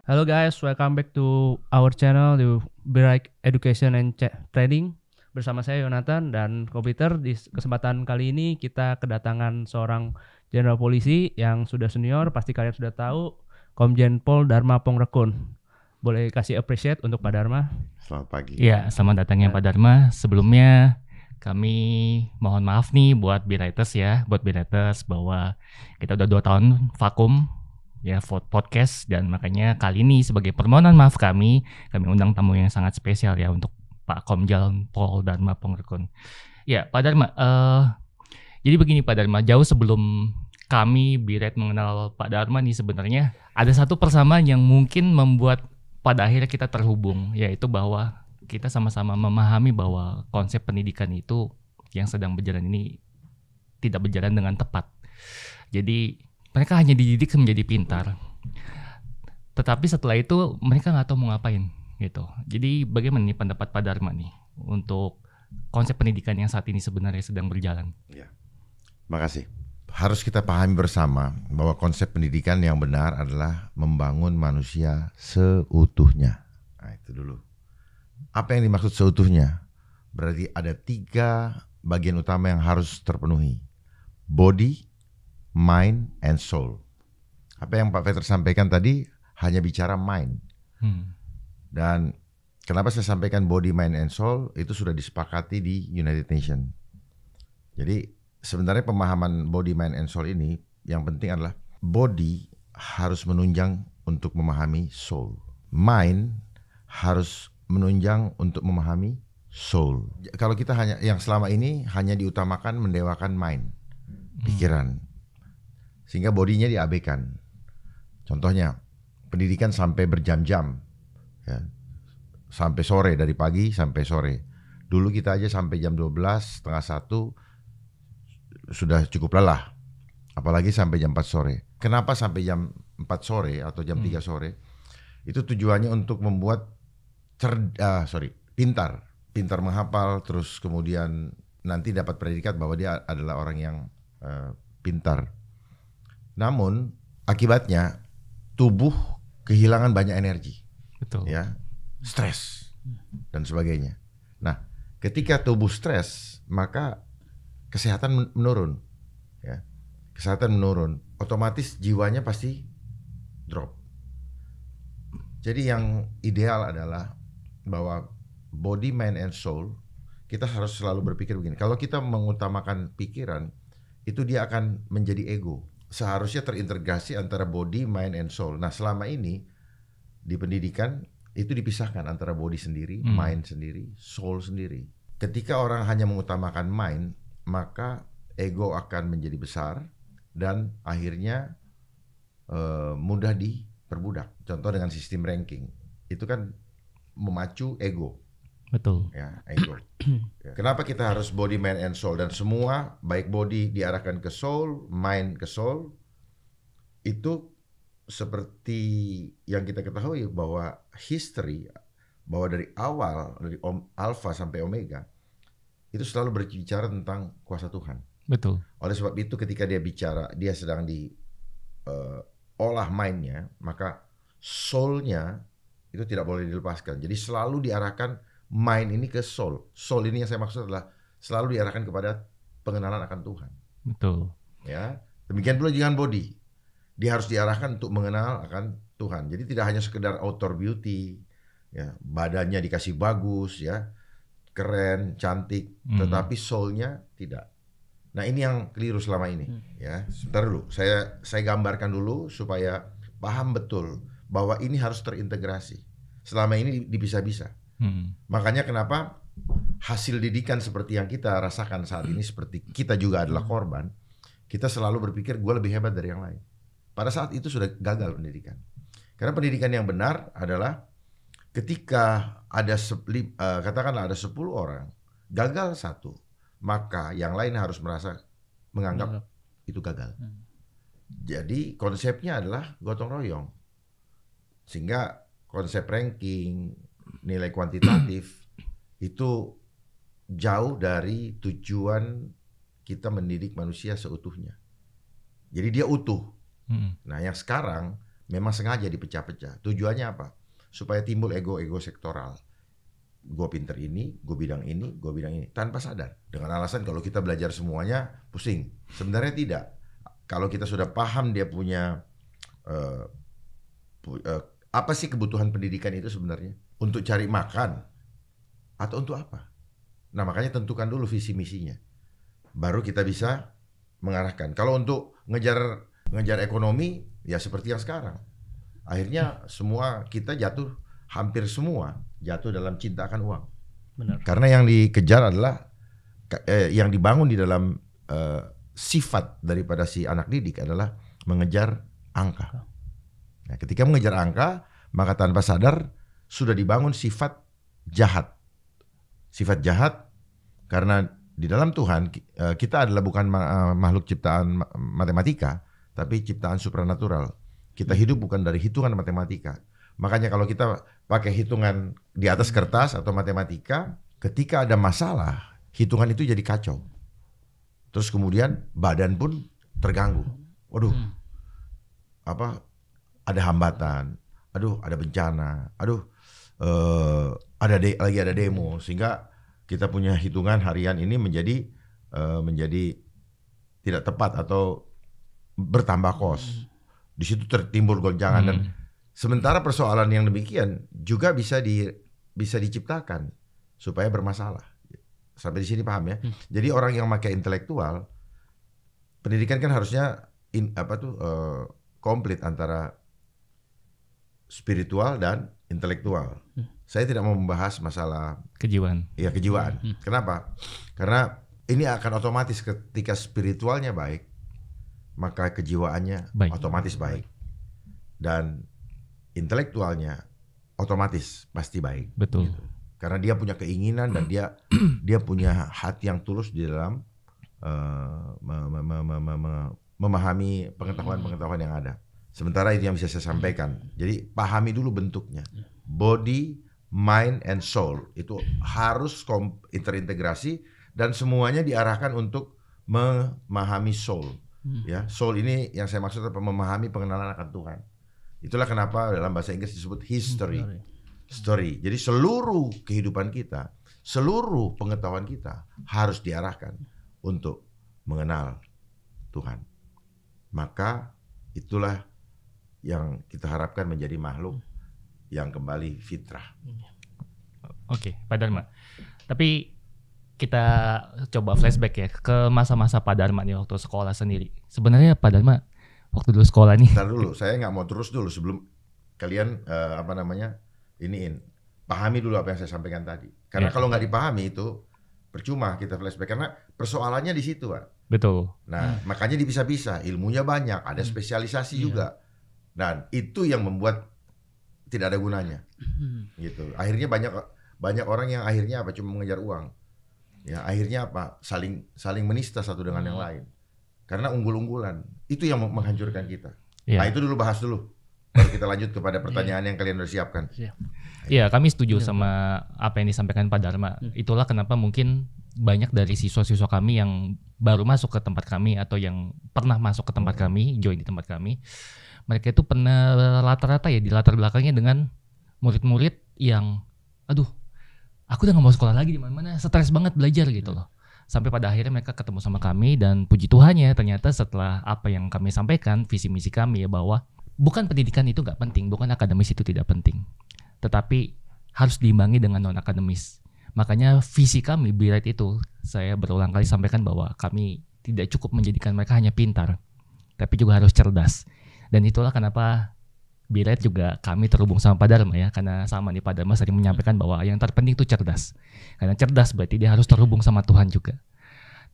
Hello guys, welcome back to our channel di Bright Education and Training. Bersama saya Yonatan dan Komputer. Di kesempatan kali ini kita kedatangan seorang jenderal polisi yang sudah senior, pasti kalian sudah tahu, Komjen Pol Dharma Pongrekun. Boleh kasih appreciate untuk Pak Dharma? Selamat pagi. Ya, selamat datang ya Pak Dharma. Sebelumnya kami mohon maaf nih buat B-Writers bahwa kita udah 2 tahun vakum ya podcast, dan makanya kali ini sebagai permohonan maaf kami undang tamu yang sangat spesial ya untuk Pak Komjen Pol Dharma Pongrekun. Ya Pak Dharma, jadi begini Pak Dharma, jauh sebelum kami B-Write mengenal Pak Dharma nih sebenarnya ada satu persamaan yang mungkin membuat pada akhirnya kita terhubung, yaitu bahwa kita sama-sama memahami bahwa konsep pendidikan itu yang sedang berjalan ini tidak berjalan dengan tepat. Jadi mereka hanya dididik menjadi pintar, tetapi setelah itu mereka nggak tahu mau ngapain gitu. Jadi bagaimana nih pendapat Pak Dharma nih untuk konsep pendidikan yang saat ini sebenarnya sedang berjalan? Ya, makasih. Harus kita pahami bersama bahwa konsep pendidikan yang benar adalah membangun manusia seutuhnya. Nah, itu dulu. Apa yang dimaksud seutuhnya? Berarti ada 3 bagian utama yang harus terpenuhi. Body, mind, and soul. Apa yang Pak Peter sampaikan tadi hanya bicara mind. Dan kenapa saya sampaikan body, mind, and soul, itu sudah disepakati di United Nations. Jadi sebenarnya pemahaman body, mind, and soul ini yang penting adalah body harus menunjang untuk memahami soul. Mind harus menunjang untuk memahami soul. Kalau kita hanya yang selama ini hanya diutamakan mendewakan mind, pikiran, sehingga bodinya diabaikan. Contohnya pendidikan sampai berjam-jam, ya, sampai sore, dari pagi sampai sore. Dulu kita aja sampai jam 12, setengah 1 sudah cukup lelah, apalagi sampai jam 4 sore. Kenapa sampai jam 4 sore atau jam 3 sore? Itu tujuannya untuk membuat pintar menghafal, terus kemudian nanti dapat predikat bahwa dia adalah orang yang pintar. Namun akibatnya tubuh kehilangan banyak energi. Betul. Ya, stres dan sebagainya. Nah, ketika tubuh stres, maka kesehatan menurun. Ya, kesehatan menurun, otomatis jiwanya pasti drop. Jadi yang ideal adalah bahwa body, mind, and soul, kita harus selalu berpikir begini. Kalau kita mengutamakan pikiran, itu dia akan menjadi ego. Seharusnya terintegrasi antara body, mind, and soul. Nah, selama ini di pendidikan itu dipisahkan antara body sendiri, mind sendiri, soul sendiri. Ketika orang hanya mengutamakan mind, maka ego akan menjadi besar dan akhirnya mudah diperbudak. Contoh dengan sistem ranking, itu kan memacu ego. Betul. Ya, ego. Ya. Kenapa kita harus body, mind, and soul? Dan semua baik body diarahkan ke soul, mind ke soul. Itu seperti yang kita ketahui bahwa history, bahwa dari awal, dari alpha sampai omega, itu selalu berbicara tentang kuasa Tuhan. Betul. Oleh sebab itu ketika dia bicara, dia sedang olah mindnya, maka soulnya itu tidak boleh dilepaskan. Jadi selalu diarahkan mind ini ke soul. Soul ini yang saya maksud adalah selalu diarahkan kepada pengenalan akan Tuhan. Betul. Ya, demikian pula dengan body. Dia harus diarahkan untuk mengenal akan Tuhan. Jadi tidak hanya sekedar outer beauty, ya, badannya dikasih bagus, ya, keren, cantik, tetapi soulnya tidak. Nah, ini yang keliru selama ini. Ya, sebentar dulu. Saya gambarkan dulu supaya paham betul bahwa ini harus terintegrasi. Selama ini dipisah-pisah. Makanya kenapa hasil didikan seperti yang kita rasakan saat ini, seperti kita juga adalah korban, kita selalu berpikir gue lebih hebat dari yang lain. Pada saat itu sudah gagal pendidikan. Karena pendidikan yang benar adalah ketika ada katakanlah ada 10 orang, gagal 1, maka yang lain harus menganggap itu gagal. Jadi konsepnya adalah gotong royong. Sehingga konsep ranking, nilai kuantitatif itu jauh dari tujuan kita mendidik manusia seutuhnya. Jadi dia utuh. Nah, yang sekarang memang sengaja dipecah-pecah. Tujuannya apa? Supaya timbul ego-ego sektoral. Gue pinter ini, gue bidang ini, tanpa sadar. Dengan alasan kalau kita belajar semuanya, pusing. Sebenarnya tidak. Kalau kita sudah paham dia punya apa sih kebutuhan pendidikan itu sebenarnya? Untuk cari makan atau untuk apa? Nah, makanya tentukan dulu visi misinya. Baru kita bisa mengarahkan. Kalau untuk ngejar ekonomi, ya seperti yang sekarang. Akhirnya semua kita hampir semua jatuh dalam cinta akan uang. Benar. Karena yang dikejar adalah yang dibangun di dalam sifat daripada si anak didik adalah mengejar angka. Nah, ketika mengejar angka, maka tanpa sadar sudah dibangun sifat jahat. Sifat jahat karena di dalam Tuhan kita adalah bukan makhluk ciptaan matematika, tapi ciptaan supranatural. Kita hidup bukan dari hitungan matematika. Makanya kalau kita pakai hitungan di atas kertas atau matematika, ketika ada masalah, hitungan itu jadi kacau. Terus kemudian badan pun terganggu. Waduh, ada hambatan, ada bencana, lagi ada demo, sehingga kita punya hitungan harian ini menjadi tidak tepat atau bertambah kos. Di situ tertimbul gonjangan dan sementara persoalan yang demikian juga bisa diciptakan supaya bermasalah. Sampai di sini paham ya? Jadi orang yang pakai intelektual, pendidikan kan harusnya komplit antara spiritual dan intelektual. Saya tidak mau membahas masalah kejiwaan. Iya, kejiwaan. Kenapa? Karena ini akan otomatis ketika spiritualnya baik, maka kejiwaannya otomatis baik. Dan intelektualnya otomatis pasti baik. Betul. Gitu. Karena dia punya keinginan dan dia punya hati yang tulus di dalam memahami pengetahuan-pengetahuan yang ada. Sementara itu yang bisa saya sampaikan. Jadi pahami dulu bentuknya. Body, mind, and soul itu harus terintegrasi dan semuanya diarahkan untuk memahami soul. Ya, soul ini yang saya maksud adalah memahami pengenalan akan Tuhan. Itulah kenapa dalam bahasa Inggris disebut history. Story. Jadi seluruh kehidupan kita, seluruh pengetahuan kita harus diarahkan untuk mengenal Tuhan. Maka itulah yang kita harapkan menjadi makhluk yang kembali fitrah. Oke, Pak Dharma. Tapi kita coba flashback ya ke masa-masa Pak Dharma nih waktu sekolah sendiri. Sebenarnya Pak Dharma waktu dulu sekolah nih. Bentar dulu, saya nggak mau terus dulu sebelum kalian pahami dulu apa yang saya sampaikan tadi. Karena kalau nggak dipahami itu percuma kita flashback karena persoalannya di situ, Pak. Betul. Nah, makanya dipisah-pisah, ilmunya banyak, ada spesialisasi juga. Dan itu yang membuat tidak ada gunanya. Gitu. Akhirnya banyak orang yang akhirnya cuma mengejar uang. Ya, akhirnya saling menista satu dengan yang lain. Karena unggul-unggulan. Itu yang menghancurkan kita. Nah, itu dulu bahas dulu. Baru kita lanjut kepada pertanyaan yang kalian udah siapkan. Iya, kami setuju sama apa yang disampaikan Pak Dharma. Itulah kenapa mungkin banyak dari siswa-siswa kami yang baru masuk ke tempat kami atau yang pernah masuk ke tempat kami, join di tempat kami, mereka itu pernah rata-rata ya di latar belakangnya dengan murid-murid yang aku udah gak mau sekolah lagi di mana-mana, stres banget belajar gitu loh. Sampai pada akhirnya mereka ketemu sama kami dan puji Tuhannya ternyata setelah apa yang kami sampaikan, visi misi kami ya bahwa bukan pendidikan itu gak penting, bukan akademis itu tidak penting, tetapi harus diimbangi dengan non-akademis. Makanya visi kami Be-Right itu saya berulang kali sampaikan bahwa kami tidak cukup menjadikan mereka hanya pintar, tapi juga harus cerdas. Dan itulah kenapa Be-Right juga kami terhubung sama Pak Dharma ya, karena sama nih Pak Dharma sering menyampaikan bahwa yang terpenting itu cerdas. Karena cerdas berarti dia harus terhubung sama Tuhan juga.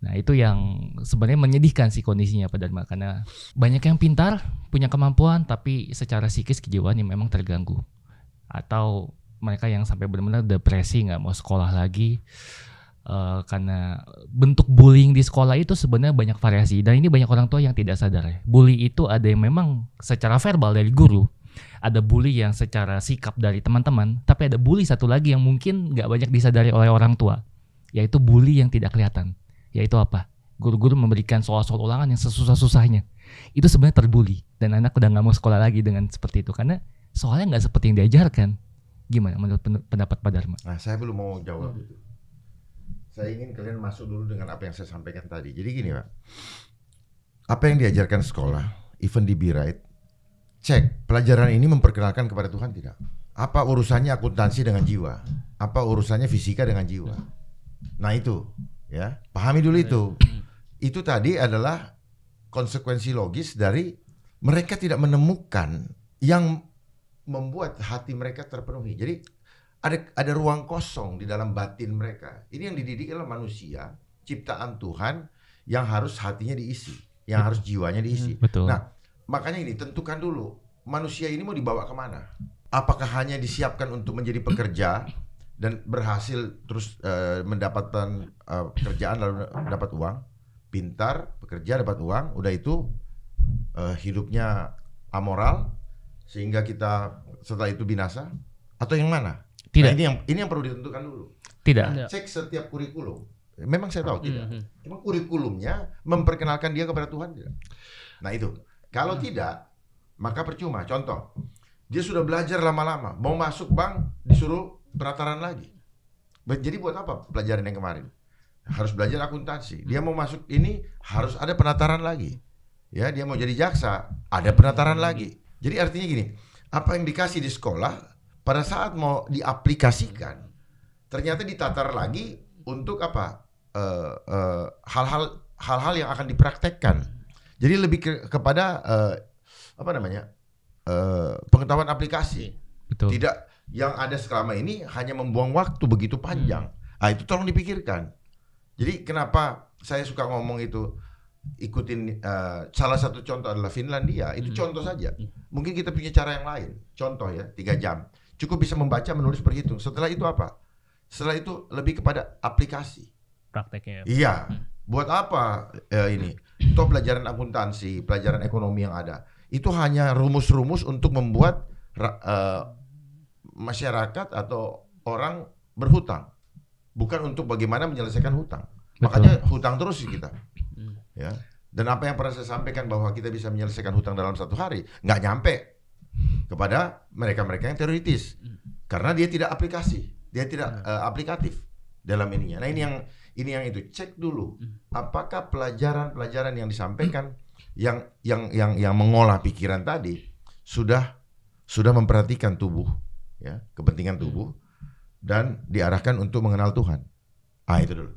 Nah itu yang sebenarnya menyedihkan sih kondisinya Pak Dharma, karena banyak yang pintar, punya kemampuan, tapi secara psikis kejiwaan yang memang terganggu. Atau mereka yang sampai benar-benar depresi, gak mau sekolah lagi. Karena bentuk bullying di sekolah itu sebenarnya banyak variasi. Dan ini banyak orang tua yang tidak sadar ya. Bully itu ada yang memang secara verbal dari guru, ada bully yang secara sikap dari teman-teman, tapi ada bully satu lagi yang mungkin gak banyak disadari oleh orang tua, yaitu bully yang tidak kelihatan. Yaitu apa? Guru-guru memberikan soal-soal ulangan yang sesusah-susahnya. itu sebenarnya terbuli dan anak udah nggak mau sekolah lagi dengan seperti itu karena soalnya nggak seperti yang diajarkan. Gimana menurut pendapat Pak Dharma? Nah, saya belum mau jawab itu. Saya ingin kalian masuk dulu dengan apa yang saya sampaikan tadi. Jadi gini Pak, apa yang diajarkan sekolah, even di Be-Right, cek pelajaran ini memperkenalkan kepada Tuhan tidak? Apa urusannya akuntansi dengan jiwa? Apa urusannya fisika dengan jiwa? Nah itu, ya pahami dulu itu. Itu tadi adalah konsekuensi logis dari mereka tidak menemukan yang membuat hati mereka terpenuhi. Jadi ada ruang kosong di dalam batin mereka. Ini yang dididik adalah manusia, ciptaan Tuhan yang harus hatinya diisi, yang harus jiwanya diisi. Betul. Nah, makanya ini tentukan dulu manusia ini mau dibawa kemana? Apakah hanya disiapkan untuk menjadi pekerja dan berhasil terus mendapatkan pekerjaan lalu dapat uang, pintar, bekerja dapat uang, udah itu hidupnya amoral sehingga kita setelah itu binasa, atau yang mana? Tidak. Nah, ini yang perlu ditentukan dulu. Tidak. Nah, cek setiap kurikulum. Memang saya tahu tidak. Emang kurikulumnya memperkenalkan dia kepada Tuhan tidak? Nah itu. Kalau tidak, maka percuma. Contoh, dia sudah belajar lama-lama, mau masuk bank disuruh penataran lagi. Jadi buat apa pelajaran yang kemarin? Harus belajar akuntansi. Dia mau masuk ini harus ada penataran lagi. Ya, dia mau jadi jaksa, ada penataran lagi. Jadi artinya gini, apa yang dikasih di sekolah pada saat mau diaplikasikan ternyata ditatar lagi untuk apa? Hal-hal yang akan dipraktekkan. Jadi lebih kepada pengetahuan aplikasi. Betul. Tidak yang ada selama ini hanya membuang waktu begitu panjang. Itu tolong dipikirkan. Jadi kenapa saya suka ngomong itu, ikutin salah satu contoh adalah Finlandia. Itu contoh saja. Mungkin kita punya cara yang lain. Contoh ya, 3 jam. Cukup bisa membaca, menulis, berhitung. Setelah itu apa? Setelah itu lebih kepada aplikasi. Prakteknya. Iya. Buat apa ini? Toh pelajaran akuntansi, pelajaran ekonomi yang ada, itu hanya rumus-rumus untuk membuat masyarakat atau orang berhutang, bukan untuk bagaimana menyelesaikan hutang. Betul. Makanya hutang terus sih kita. Ya. Dan apa yang pernah saya sampaikan bahwa kita bisa menyelesaikan hutang dalam 1 hari, nggak nyampe kepada mereka-mereka yang teoritis, karena dia tidak aplikasi, dia tidak aplikatif dalam ininya. Nah ini yang itu, cek dulu apakah pelajaran-pelajaran yang disampaikan yang mengolah pikiran tadi sudah memperhatikan tubuh, ya, kepentingan tubuh dan diarahkan untuk mengenal Tuhan. Itu dulu.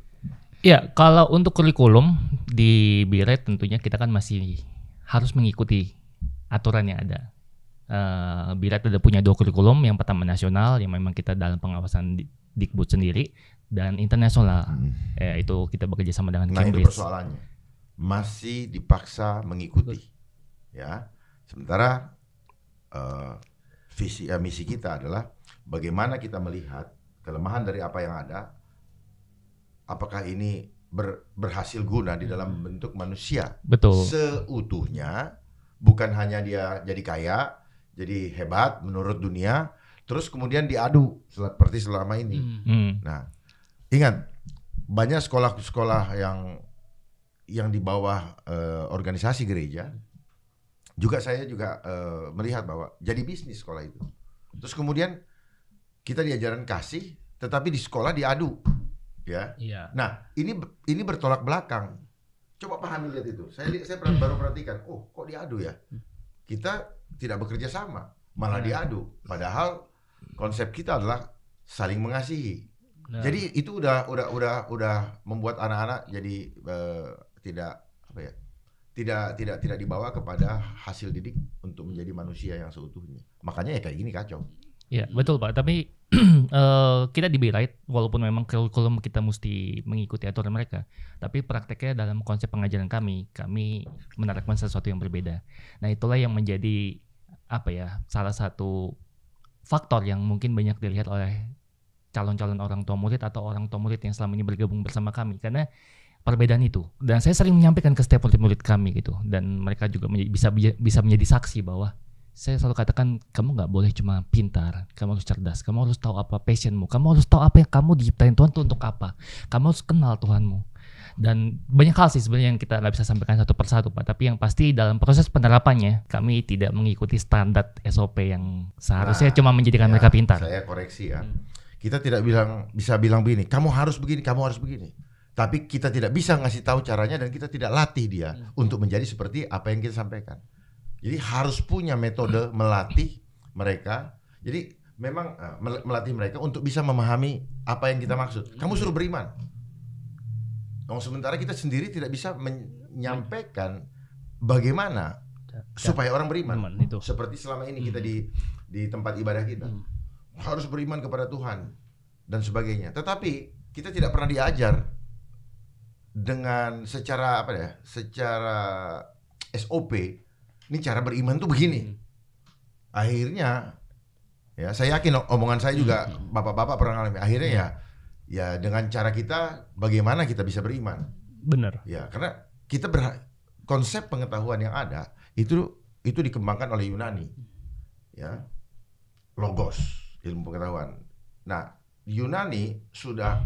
Ya, kalau untuk kurikulum di Be-Right tentunya kita kan masih harus mengikuti aturan yang ada. Be-Right ada punya 2 kurikulum, yang pertama nasional yang memang kita dalam pengawasan Dikbud sendiri, dan internasional. Itu kita bekerja sama dengan Cambridge. Itu persoalannya. Masih dipaksa mengikuti. Ya. Sementara misi kita adalah bagaimana kita melihat kelemahan dari apa yang ada. Apakah ini berhasil guna di dalam bentuk manusia. Betul. Seutuhnya, bukan hanya dia jadi kaya, jadi hebat menurut dunia, terus kemudian diadu seperti selama ini. Nah, ingat, banyak sekolah-sekolah yang di bawah organisasi gereja, saya juga melihat bahwa jadi bisnis sekolah itu. Terus kemudian kita diajaran kasih, tetapi di sekolah diadu. Ya. Iya. Nah, ini bertolak belakang. Coba pahami, lihat itu. Saya baru perhatikan, kok diadu ya? Kita tidak bekerja sama, malah diadu. Padahal konsep kita adalah saling mengasihi. Jadi itu udah membuat anak-anak jadi tidak dibawa kepada hasil didik untuk menjadi manusia yang seutuhnya. Makanya ya kayak gini kacau. Ya, betul Pak. Tapi kita di Be-Right, walaupun memang kurikulum kita mesti mengikuti aturan mereka, tapi prakteknya dalam konsep pengajaran kami menerapkan sesuatu yang berbeda. Nah, itulah yang menjadi salah satu faktor yang mungkin banyak dilihat oleh calon-calon orang tua murid atau orang tua murid yang selama ini bergabung bersama kami, karena perbedaan itu. Dan saya sering menyampaikan ke setiap murid kami gitu, dan mereka juga bisa menjadi saksi bahwa saya selalu katakan, kamu nggak boleh cuma pintar, kamu harus cerdas, kamu harus tahu apa passionmu, kamu harus tahu apa yang kamu diciptain Tuhan itu untuk apa, kamu harus kenal Tuhanmu. Dan banyak hal sih sebenarnya yang kita nggak bisa sampaikan satu persatu Pak. Tapi yang pasti dalam proses penerapannya kami tidak mengikuti standar SOP yang seharusnya cuma menjadikan mereka pintar. Saya koreksi ya. Kita tidak bisa bilang begini, kamu harus begini, kamu harus begini. Tapi kita tidak bisa ngasih tahu caranya dan kita tidak latih dia untuk menjadi seperti apa yang kita sampaikan. Jadi harus punya metode melatih mereka. Jadi memang melatih mereka untuk bisa memahami apa yang kita maksud. Kamu suruh beriman. Sementara kita sendiri tidak bisa menyampaikan bagaimana supaya orang beriman. Seperti selama ini kita di tempat ibadah kita harus beriman kepada Tuhan dan sebagainya. Tetapi kita tidak pernah diajar dengan secara secara SOP. Ini cara beriman tuh begini. Akhirnya ya saya yakin omongan saya juga bapak-bapak pernah ngalami. Akhirnya ya dengan cara kita bagaimana kita bisa beriman. Benar. Ya, karena kita konsep pengetahuan yang ada itu dikembangkan oleh Yunani. Ya. Logos, ilmu pengetahuan. Nah, Yunani sudah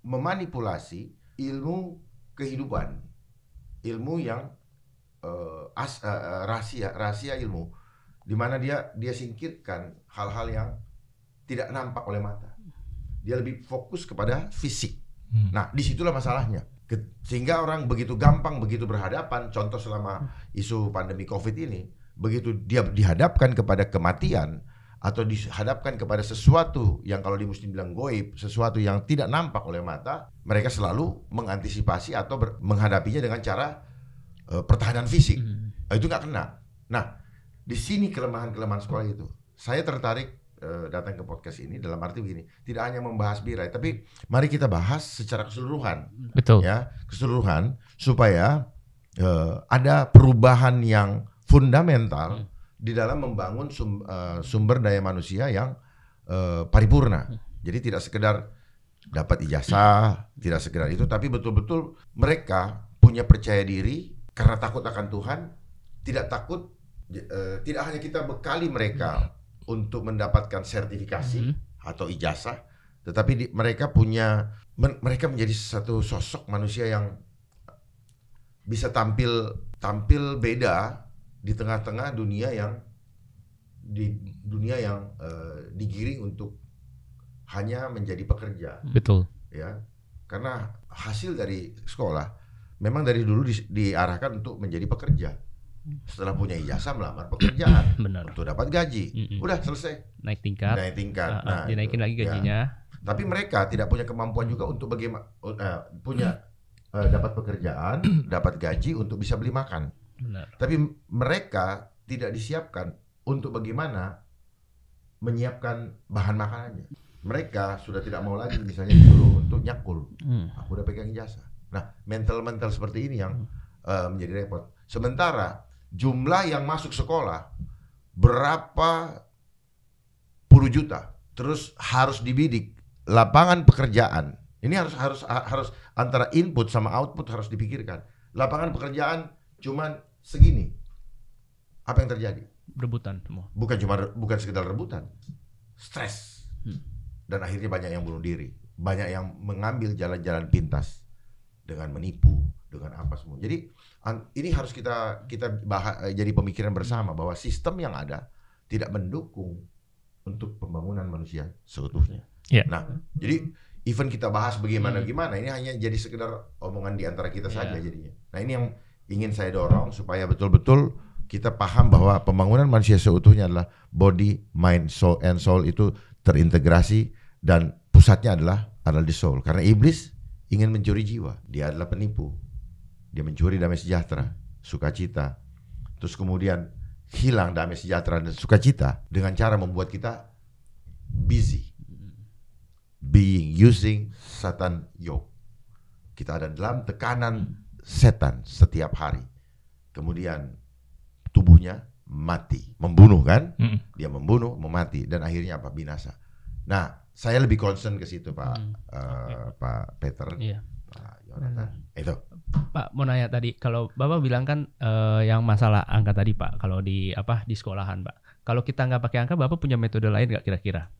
memanipulasi ilmu kehidupan. Ilmu yang rahasia ilmu, di mana dia singkirkan hal-hal yang tidak nampak oleh mata. Dia lebih fokus kepada fisik. Nah, disitulah masalahnya. Sehingga orang begitu gampang, begitu berhadapan. Contoh selama isu pandemi COVID ini, begitu dia dihadapkan kepada kematian atau dihadapkan kepada sesuatu yang kalau di Muslim bilang goib, sesuatu yang tidak nampak oleh mata, mereka selalu mengantisipasi atau menghadapinya dengan cara pertahanan fisik. Itu nggak kena. Nah, di sini kelemahan-kelemahan sekolah itu. Saya tertarik datang ke podcast ini dalam arti begini, tidak hanya membahas Birai, tapi mari kita bahas secara keseluruhan. Betul. Ya, keseluruhan supaya ada perubahan yang fundamental di dalam membangun sumber daya manusia yang paripurna. Jadi tidak sekedar dapat ijazah, tidak sekedar itu, tapi betul-betul mereka punya percaya diri karena takut akan Tuhan, tidak takut, tidak hanya kita bekali mereka untuk mendapatkan sertifikasi atau ijazah, tetapi mereka menjadi satu sosok manusia yang bisa tampil beda di tengah-tengah dunia yang digiring untuk hanya menjadi pekerja. Betul. Ya, karena hasil dari sekolah memang dari dulu diarahkan untuk menjadi pekerja. Setelah punya ijazah melamar pekerjaan. Benar. Untuk dapat gaji. Udah selesai. Naik tingkat. Nah, dinaikin lagi gajinya. Ya. Tapi mereka tidak punya kemampuan juga untuk bagaimana dapat pekerjaan, dapat gaji untuk bisa beli makan. Benar. Tapi mereka tidak disiapkan untuk bagaimana menyiapkan bahan makanannya. Mereka sudah tidak mau lagi misalnya disuruh untuk nyakul. Aku udah pegang ijazah. Nah, mental seperti ini yang menjadi repot. Sementara jumlah yang masuk sekolah berapa puluh juta, terus harus dibidik, lapangan pekerjaan ini harus antara input sama output harus dipikirkan. Lapangan pekerjaan cuman segini, apa yang terjadi? Rebutan semua. Bukan sekedar rebutan, stres, dan akhirnya banyak yang bunuh diri, banyak yang mengambil jalan-jalan pintas dengan menipu, dengan apa semua. Jadi ini harus kita bahas, jadi pemikiran bersama bahwa sistem yang ada tidak mendukung untuk pembangunan manusia seutuhnya. Yeah. Nah, jadi even kita bahas bagaimana ini hanya jadi sekedar omongan di antara kita saja jadinya. Nah, ini yang ingin saya dorong supaya betul-betul kita paham bahwa pembangunan manusia seutuhnya adalah body, mind, soul, and soul itu terintegrasi dan pusatnya adalah di soul. Karena iblis ingin mencuri jiwa, dia adalah penipu. Dia mencuri damai sejahtera, sukacita. Terus kemudian hilang damai sejahtera dan sukacita dengan cara membuat kita busy. Using Satan yoke. Kita ada dalam tekanan setan setiap hari. Kemudian tubuhnya mati, membunuh kan? Dia membunuh, memati dan akhirnya apa? Binasa. Nah, saya lebih concern ke situ Pak Pak Peter, Pak Yonatan. Itu. Pak mau nanya tadi, kalau Bapak bilang kan yang masalah angka tadi Pak, kalau di sekolahan Pak. Kalau kita nggak pakai angka, Bapak punya metode lain nggak kira-kira?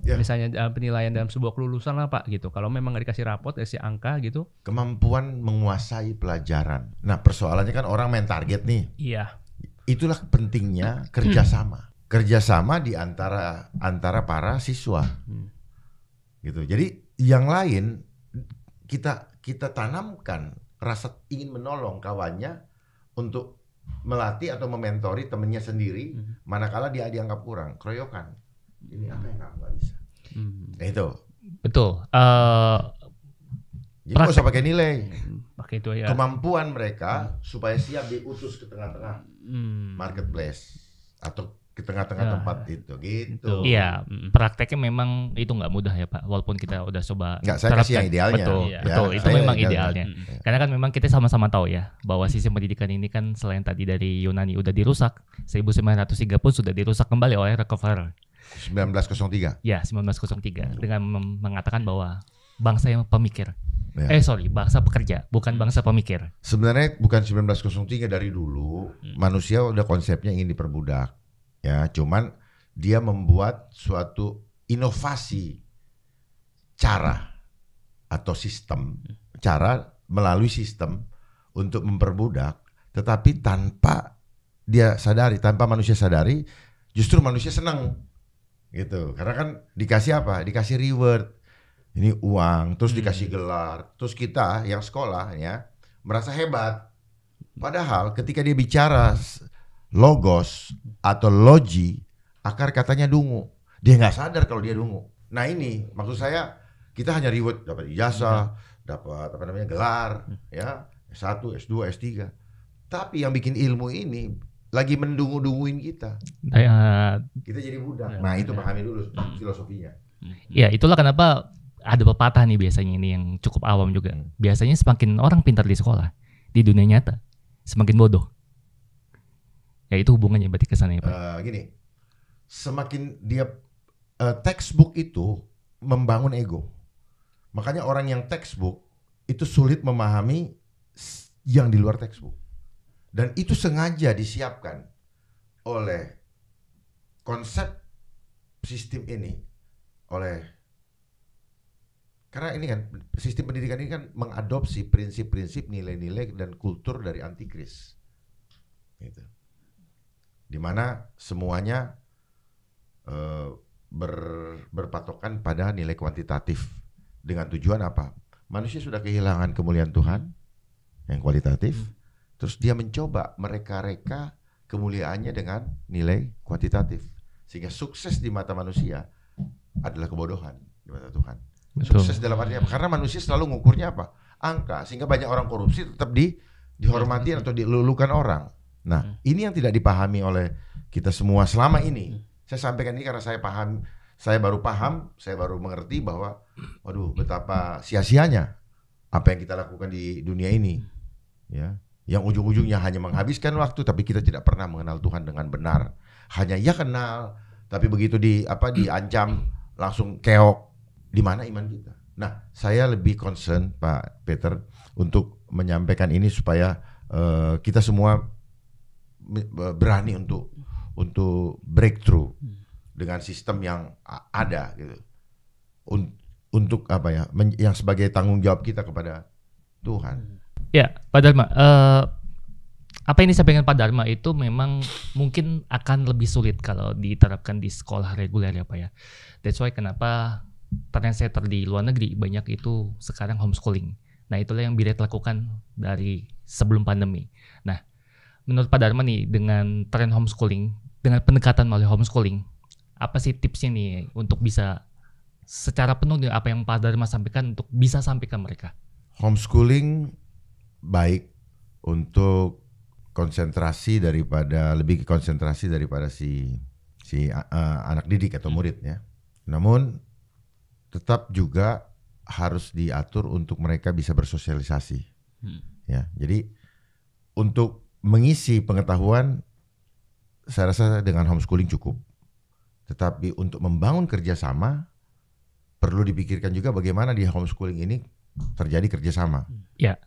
Ya. Misalnya penilaian dalam sebuah kelulusan lah Pak gitu. Kalau memang nggak dikasih rapot, kasih angka gitu. Kemampuan menguasai pelajaran. Nah persoalannya kan orang main target nih. Iya. Itulah pentingnya kerjasama. Kerjasama di antara para siswa. Gitu. Jadi yang lain kita tanamkan rasa ingin menolong kawannya untuk melatih atau mementori temennya sendiri, manakala dia dianggap kurang, keroyokan. Ini apa yang kamu nggak bisa? Nah, itu. Betul. Jadi nggak usah pakai nilai. Pakai itu ya. Kemampuan mereka supaya siap diutus ke tengah-tengah marketplace atau ke tengah-tengah tempat itu, gitu. Iya, prakteknya memang itu nggak mudah ya Pak. Walaupun kita udah coba. Nggak, saya kasih yang idealnya. Betul, Iya. betul. Ya, Itu saya memang idealnya. idealnya. Karena kan memang kita sama-sama tahu ya bahwa sistem pendidikan ini kan selain tadi dari Yunani udah dirusak, 1903 pun sudah dirusak kembali oleh Rockefeller. 1903. Ya, 1903 dengan mengatakan bahwa bangsa yang pemikir. Ya. Bangsa pekerja, bukan bangsa pemikir. Sebenarnya bukan 1903, dari dulu manusia udah konsepnya ingin diperbudak. Ya, cuman dia membuat suatu inovasi cara atau sistem, cara melalui sistem untuk memperbudak, tetapi tanpa dia sadari, tanpa manusia sadari, justru manusia senang gitu. Karena kan dikasih apa? Dikasih reward. Ini uang, terus dikasih gelar, terus kita yang sekolah ya merasa hebat. Padahal ketika dia bicara logos atau logi, akar katanya dungu. Dia nggak sadar kalau dia dungu. Nah ini maksud saya, kita hanya reward, dapat ijazah, dapat apa namanya gelar, ya S1, S2, S3. Tapi yang bikin ilmu ini lagi mendungu-dunguin kita. Kita jadi budak. Nah itu pahami dulu filosofinya. Ya itulah kenapa ada pepatah nih biasanya ini yang cukup awam juga. Biasanya semakin orang pintar di sekolah, di dunia nyata, semakin bodoh. Ya itu hubungannya berarti kesannya Pak. Gini, semakin dia textbook itu membangun ego. Makanya orang yang textbook itu sulit memahami yang di luar textbook. Dan itu sengaja disiapkan oleh konsep sistem ini, karena ini kan sistem pendidikan ini kan mengadopsi prinsip-prinsip, nilai-nilai dan kultur dari antikris, gitu. Dimana semuanya berpatokan pada nilai kuantitatif dengan tujuan apa? Manusia sudah kehilangan kemuliaan Tuhan yang kualitatif, terus dia mencoba mereka-reka kemuliaannya dengan nilai kuantitatif, sehingga sukses di mata manusia adalah kebodohan di mata Tuhan. Betul. Sukses dalam arti apa? Karena manusia selalu ngukurnya apa? Angka, sehingga banyak orang korupsi tetap dihormati atau dilulukan orang. Nah, ini yang tidak dipahami oleh kita semua selama ini. Saya sampaikan ini karena saya baru mengerti bahwa waduh, betapa sia-sianya apa yang kita lakukan di dunia ini. Ya, yang ujung-ujungnya hanya menghabiskan waktu, tapi kita tidak pernah mengenal Tuhan dengan benar. Hanya ya kenal, tapi begitu diancam langsung keok. Di mana iman kita? Nah, saya lebih concern Pak Peter untuk menyampaikan ini supaya kita semua berani untuk breakthrough dengan sistem yang ada gitu. Untuk apa ya? Yang sebagai tanggung jawab kita kepada Tuhan. Ya, Pak Dharma, apa yang disampaikan Pak Dharma itu memang mungkin akan lebih sulit kalau diterapkan di sekolah reguler ya Pak ya. That's why kenapa trendsetter di luar negeri banyak itu sekarang homeschooling. Nah itulah yang Biret lakukan dari sebelum pandemi. Nah menurut Pak Dharma nih, dengan tren homeschooling, dengan pendekatan melalui homeschooling, apa sih tipsnya nih untuk bisa secara penuh apa yang Pak Dharma sampaikan untuk bisa sampaikan mereka? Homeschooling baik untuk lebih konsentrasi daripada si anak didik atau murid ya. Namun tetap juga harus diatur untuk mereka bisa bersosialisasi. Ya, jadi untuk mengisi pengetahuan saya rasa dengan homeschooling cukup. Tetapi untuk membangun kerjasama perlu dipikirkan juga bagaimana di homeschooling ini terjadi kerjasama. Ya.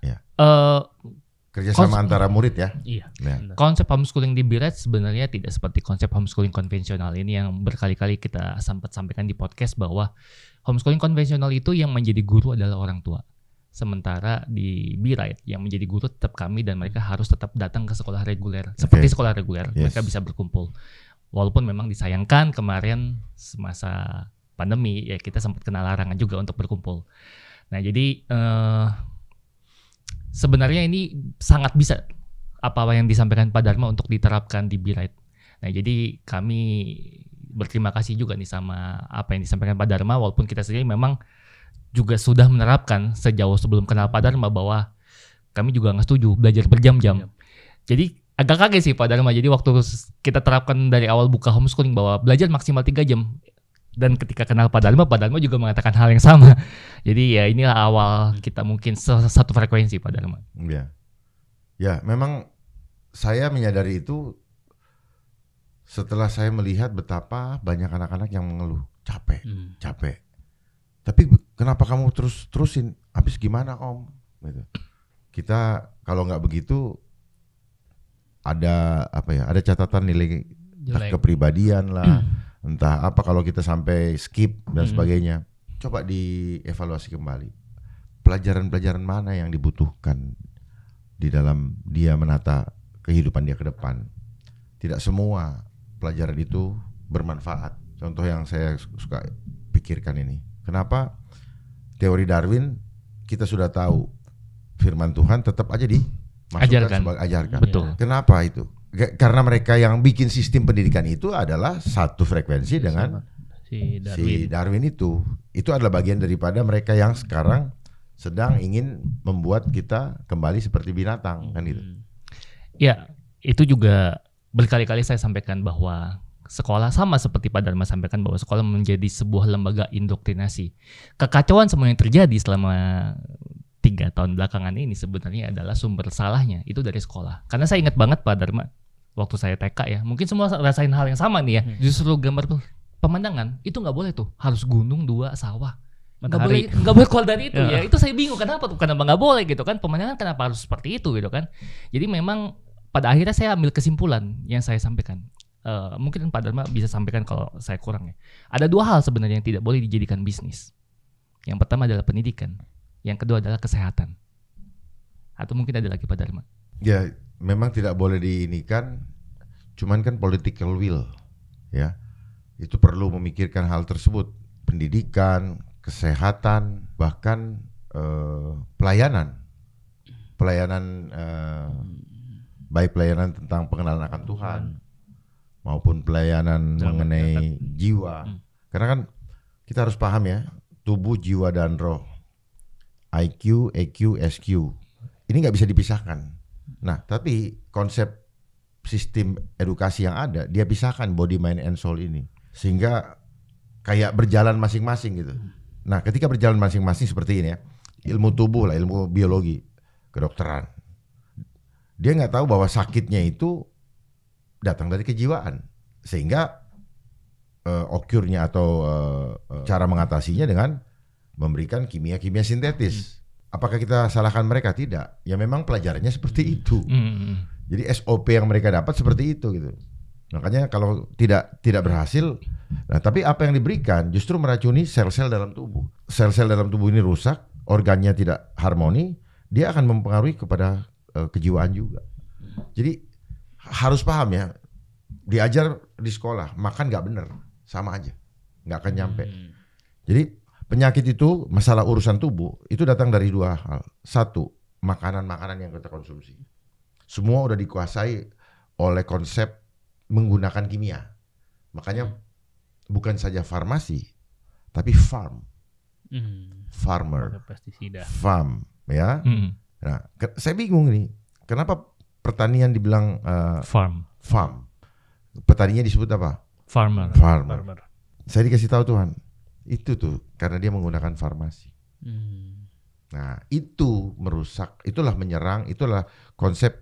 Kerjasama antara murid ya. Iya. Ya. benar. Konsep homeschooling di Bireit sebenarnya tidak seperti konsep homeschooling konvensional ini yang berkali-kali kita sempat sampaikan di podcast bahwa homeschooling konvensional itu yang menjadi guru adalah orang tua. Sementara di Bireit yang menjadi guru tetap kami dan mereka harus tetap datang ke sekolah reguler. Seperti sekolah reguler, Yes. mereka bisa berkumpul. Walaupun memang disayangkan kemarin semasa pandemi ya kita sempat kena larangan juga untuk berkumpul. Nah jadi sebenarnya ini sangat bisa apa yang disampaikan Pak Dharma untuk diterapkan di Bireit. Nah jadi kami berterima kasih juga nih sama apa yang disampaikan Pak Dharma walaupun kita sendiri memang juga sudah menerapkan sejauh sebelum kenal Pak Dharma bahwa kami juga nggak setuju belajar berjam-jam. Jadi agak kaget sih Pak Dharma. Jadi waktu kita terapkan dari awal buka homeschooling bahwa belajar maksimal 3 jam. Dan ketika kenal Pak Dharma juga mengatakan hal yang sama. Jadi ya inilah awal kita mungkin satu frekuensi Pak Dharma. Ya. Ya, memang saya menyadari itu setelah saya melihat betapa banyak anak-anak yang mengeluh, capek. Tapi kenapa kamu terusin? Habis gimana Om? Gitu. Kita kalau nggak begitu ada apa ya? Ada catatan nilai Jelek. kepribadian lah, entah apa kalau kita sampai skip dan sebagainya. Coba dievaluasi kembali. Pelajaran-pelajaran mana yang dibutuhkan di dalam dia menata kehidupan dia ke depan. Tidak semua pelajaran itu bermanfaat. Contoh yang saya suka pikirkan ini. Kenapa teori Darwin kita sudah tahu firman Tuhan tetap aja dimasukkan sebagai ajarkan. Betul. Kenapa itu? Karena mereka yang bikin sistem pendidikan itu adalah satu frekuensi dengan si si Darwin itu. Itu adalah bagian daripada mereka yang sekarang sedang ingin membuat kita kembali seperti binatang kan gitu. Ya, itu juga berkali-kali saya sampaikan bahwa sekolah sama seperti Pak Dharma sampaikan bahwa sekolah menjadi sebuah lembaga indoktrinasi. Kekacauan semua yang terjadi selama 3 tahun belakangan ini sebenarnya adalah sumber salahnya itu dari sekolah. Karena saya ingat banget Pak Dharma waktu saya TK ya, mungkin semua rasain hal yang sama nih ya. Justru gambar pemandangan itu nggak boleh tuh, harus gunung 2 sawah. Nggak boleh keluar dari itu ya. Itu saya bingung kenapa tuh, kenapa nggak boleh gitu kan? Pemandangan kenapa harus seperti itu gitu kan? Jadi memang pada akhirnya saya ambil kesimpulan yang saya sampaikan. Mungkin Pak Dharma bisa sampaikan kalau saya kurang ya. Ada 2 hal sebenarnya yang tidak boleh dijadikan bisnis. Yang pertama adalah pendidikan, yang kedua adalah kesehatan. Atau mungkin ada lagi Pak Dharma. Ya, memang tidak boleh diinikan, cuman kan political will, ya. Itu perlu memikirkan hal tersebut, pendidikan, kesehatan, bahkan pelayanan, baik pelayanan tentang pengenalan akan Tuhan, maupun pelayanan mengenai jiwa. Karena kan kita harus paham ya, tubuh, jiwa dan roh, IQ, EQ, SQ, ini nggak bisa dipisahkan. Nah, tapi konsep sistem edukasi yang ada, dia pisahkan body, mind, and soul ini. Sehingga kayak berjalan masing-masing gitu. Nah, ketika berjalan masing-masing seperti ini ya, ilmu tubuh lah, ilmu biologi, kedokteran. Dia nggak tahu bahwa sakitnya itu datang dari kejiwaan. Sehingga occurnya atau cara mengatasinya dengan memberikan kimia-kimia sintetis. Apakah kita salahkan mereka? Tidak. Ya memang pelajarannya seperti itu. Jadi SOP yang mereka dapat seperti itu gitu. Makanya kalau tidak berhasil, nah tapi apa yang diberikan justru meracuni sel-sel dalam tubuh. Sel-sel dalam tubuh ini rusak, organnya tidak harmoni, dia akan mempengaruhi kepada kejiwaan juga. Jadi harus paham ya, diajar di sekolah makan nggak bener, sama aja, nggak akan nyampe. Jadi penyakit itu, masalah urusan tubuh itu datang dari 2 hal. 1, makanan-makanan yang kita konsumsi. Semua udah dikuasai oleh konsep menggunakan kimia. Makanya bukan saja farmasi, tapi farm. Farmer. Pestisida. Farm, ya. Nah, saya bingung nih. Kenapa pertanian dibilang farm? Petaninya disebut apa? Farmer. Saya dikasih tahu Tuhan, itu tuh karena dia menggunakan farmasi. Nah, itu merusak, itulah menyerang, itulah konsep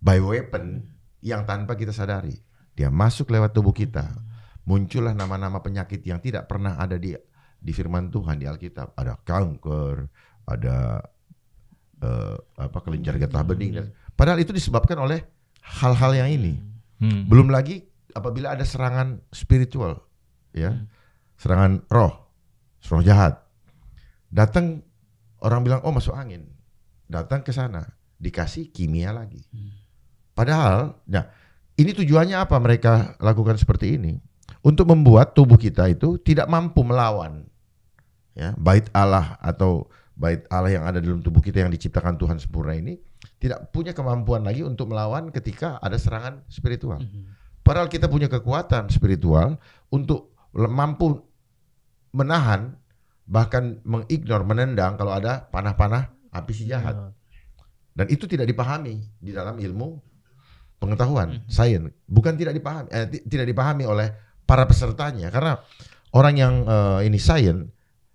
bioweapon yang tanpa kita sadari. Dia masuk lewat tubuh kita. Muncullah nama-nama penyakit yang tidak pernah ada di firman Tuhan di Alkitab. Ada kanker, ada kelenjar getah bening dan padahal itu disebabkan oleh hal-hal yang ini. Belum lagi apabila ada serangan spiritual, ya, serangan roh jahat. Datang orang bilang masuk angin, datang ke sana dikasih kimia lagi. Padahal, nah ini tujuannya apa mereka lakukan seperti ini? Untuk membuat tubuh kita itu tidak mampu melawan, ya, bait Allah atau bait Allah yang ada dalam tubuh kita yang diciptakan Tuhan sempurna ini tidak punya kemampuan lagi untuk melawan ketika ada serangan spiritual. Padahal kita punya kekuatan spiritual untuk mampu menahan, bahkan mengignore, menendang kalau ada panah-panah api si jahat. Dan itu tidak dipahami di dalam ilmu pengetahuan, sains. Bukan tidak dipahami oleh para pesertanya, karena orang yang ini sains,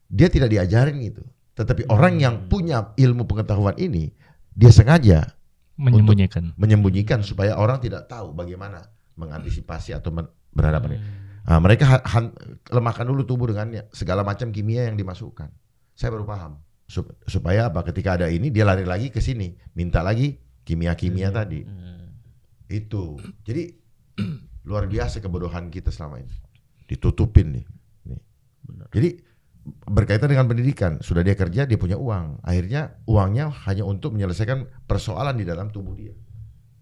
dia tidak diajarin itu. Tetapi orang yang punya ilmu pengetahuan ini, dia sengaja menyembunyikan supaya orang tidak tahu bagaimana mengantisipasi atau berhadapan. Nah, mereka lemahkan dulu tubuh dengan segala macam kimia yang dimasukkan. Saya baru paham. Supaya apa? Ketika ada ini, dia lari lagi ke sini, minta lagi kimia-kimia tadi. Itu. Jadi luar biasa kebodohan kita selama ini. Ditutupin nih. Jadi berkaitan dengan pendidikan, sudah dia kerja, dia punya uang, akhirnya uangnya hanya untuk menyelesaikan persoalan di dalam tubuh dia,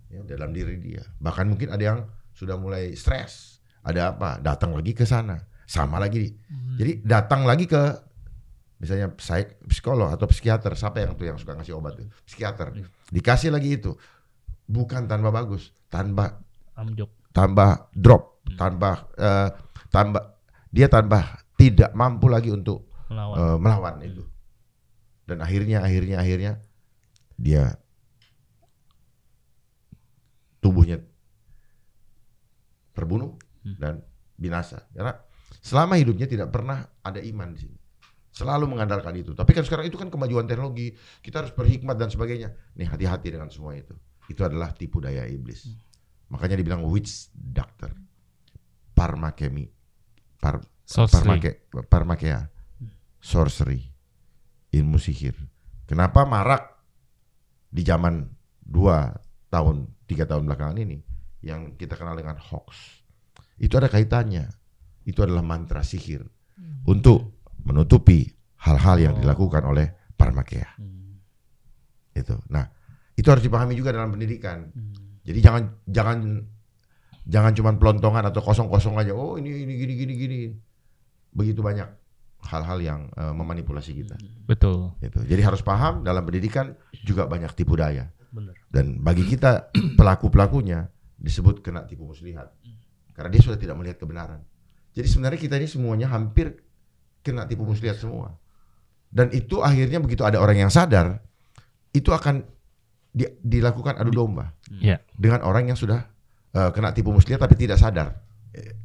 ya, dalam diri dia. Bahkan mungkin ada yang sudah mulai stres, ada apa, datang lagi ke sana, sama lagi. Jadi datang lagi ke misalnya psikolog atau psikiater, siapa yang tuh yang suka ngasih obat tuh, psikiater, dikasih lagi itu, bukan tambah bagus, tambah drop, dia tambah tidak mampu lagi untuk melawan itu. Dan akhirnya dia tubuhnya terbunuh dan binasa. Karena selama hidupnya tidak pernah ada iman di sini. Selalu mengandalkan itu. Tapi kan sekarang itu kan kemajuan teknologi, kita harus berhikmat dan sebagainya. Nih, hati-hati dengan semua itu. Itu adalah tipu daya iblis. Makanya dibilang witch doctor, parmakea, sorcery, ilmu sihir. Kenapa marak di zaman 2 tahun, 3 tahun belakangan ini yang kita kenal dengan hoax? Itu ada kaitannya. Itu adalah mantra sihir untuk menutupi hal-hal yang dilakukan oleh parmakea. Itu. Nah, itu harus dipahami juga dalam pendidikan. Jadi jangan cuma pelontongan atau kosong-kosong aja. Oh, ini gini. Begitu banyak hal-hal yang memanipulasi kita. Betul. Itu. Jadi harus paham dalam pendidikan juga banyak tipu daya. Benar. Dan bagi kita pelaku-pelakunya disebut kena tipu muslihat. Karena dia sudah tidak melihat kebenaran. Jadi sebenarnya kita ini semuanya hampir kena tipu muslihat semua. Dan itu akhirnya begitu ada orang yang sadar, itu akan dilakukan adu domba. Dengan orang yang sudah kena tipu muslihat tapi tidak sadar.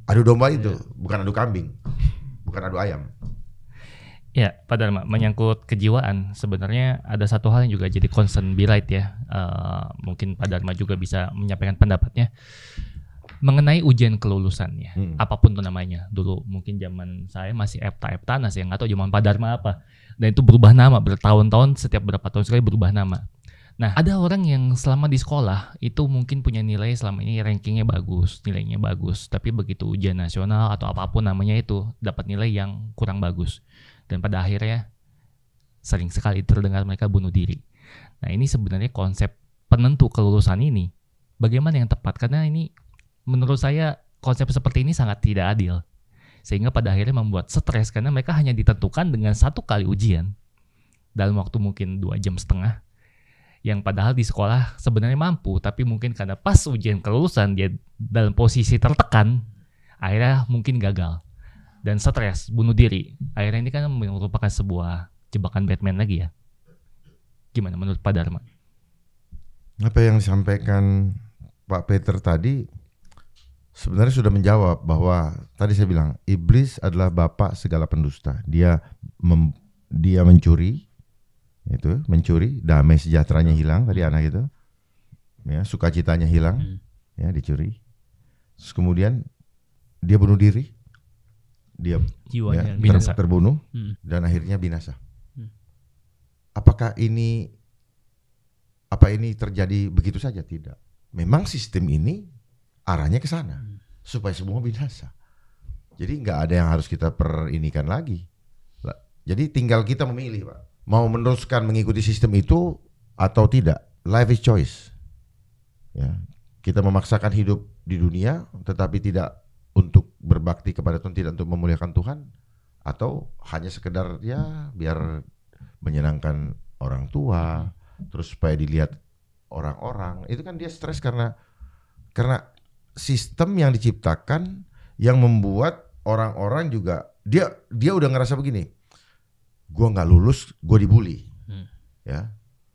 Adu domba itu bukan adu kambing. Bukan adu ayam. Ya, Pak Dharma, menyangkut kejiwaan, sebenarnya ada satu hal yang juga jadi concern Be-Right ya. Mungkin Pak Dharma juga bisa menyampaikan pendapatnya mengenai ujian kelulusannya. Apapun itu namanya. Dulu mungkin zaman saya masih EPTA-EPTANAS ya, nggak tahu zaman Pak Dharma apa. Dan itu berubah nama bertahun-tahun, setiap berapa tahun sekali berubah nama. Nah, ada orang yang selama di sekolah itu mungkin punya nilai selama ini rankingnya bagus, nilainya bagus, tapi begitu ujian nasional atau apapun namanya itu dapat nilai yang kurang bagus. Dan pada akhirnya sering sekali terdengar mereka bunuh diri. Nah, ini sebenarnya konsep penentu kelulusan ini bagaimana yang tepat? Karena ini menurut saya konsep seperti ini sangat tidak adil. Sehingga pada akhirnya membuat stres karena mereka hanya ditentukan dengan 1 kali ujian dalam waktu mungkin 2,5 jam. Yang padahal di sekolah sebenarnya mampu, tapi mungkin karena pas ujian kelulusan dia dalam posisi tertekan, akhirnya mungkin gagal dan stres, bunuh diri. Akhirnya ini kan merupakan sebuah jebakan Batman lagi ya. Gimana menurut Pak Dharma? Apa yang disampaikan Pak Peter tadi sebenarnya sudah menjawab bahwa tadi saya bilang iblis adalah bapak segala pendusta. Dia mencuri. Itu mencuri, damai sejahteranya hilang tadi anak itu, ya, sukacitanya hilang, ya, dicuri. Terus kemudian dia bunuh diri, dia terbunuh dan akhirnya binasa. Apakah ini apa ini terjadi begitu saja? Tidak. Memang sistem ini arahnya ke sana supaya semua binasa. Jadi nggak ada yang harus kita perinikan lagi. Jadi tinggal kita memilih, Pak. Mau meneruskan mengikuti sistem itu atau tidak. Life is choice. Ya, kita memaksakan hidup di dunia tetapi tidak untuk berbakti kepada Tuhan, tidak untuk memuliakan Tuhan, atau hanya sekedar ya biar menyenangkan orang tua, terus supaya dilihat orang-orang. Itu kan dia stres karena sistem yang diciptakan yang membuat orang-orang juga dia udah ngerasa begini, gua nggak lulus, gua dibully. Ya,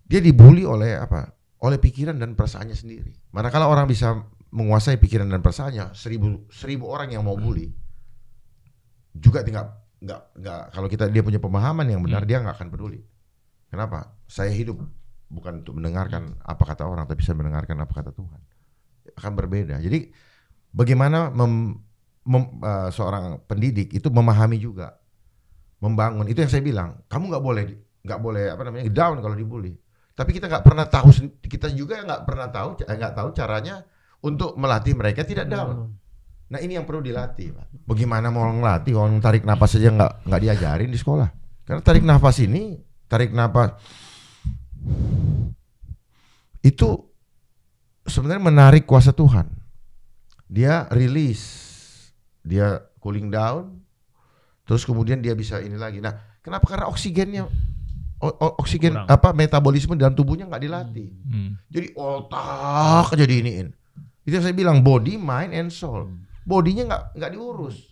dia dibully oleh apa? Oleh pikiran dan perasaannya sendiri. Manakala orang bisa menguasai pikiran dan perasaannya, 1000 orang yang mau bully juga nggak kalau dia punya pemahaman yang benar, dia nggak akan peduli. Kenapa? Saya hidup bukan untuk mendengarkan apa kata orang, tapi saya mendengarkan apa kata Tuhan. Akan berbeda. Jadi bagaimana seorang pendidik itu memahami juga, membangun. Itu yang saya bilang. Kamu nggak boleh down kalau dibully. Tapi kita nggak pernah tahu, kita juga nggak tahu caranya untuk melatih mereka tidak down. Nah ini yang perlu dilatih, Pak. Bagaimana mau ngelatih orang tarik nafas saja nggak diajarin di sekolah. Karena tarik nafas itu sebenarnya menarik kuasa Tuhan. Dia release, dia cooling down, terus kemudian dia bisa ini lagi. Nah, kenapa? Karena oksigen kurang. Metabolisme dalam tubuhnya nggak dilatih. Jadi otak aja diiniin. Itu yang saya bilang, body, mind, and soul. Bodinya nggak diurus,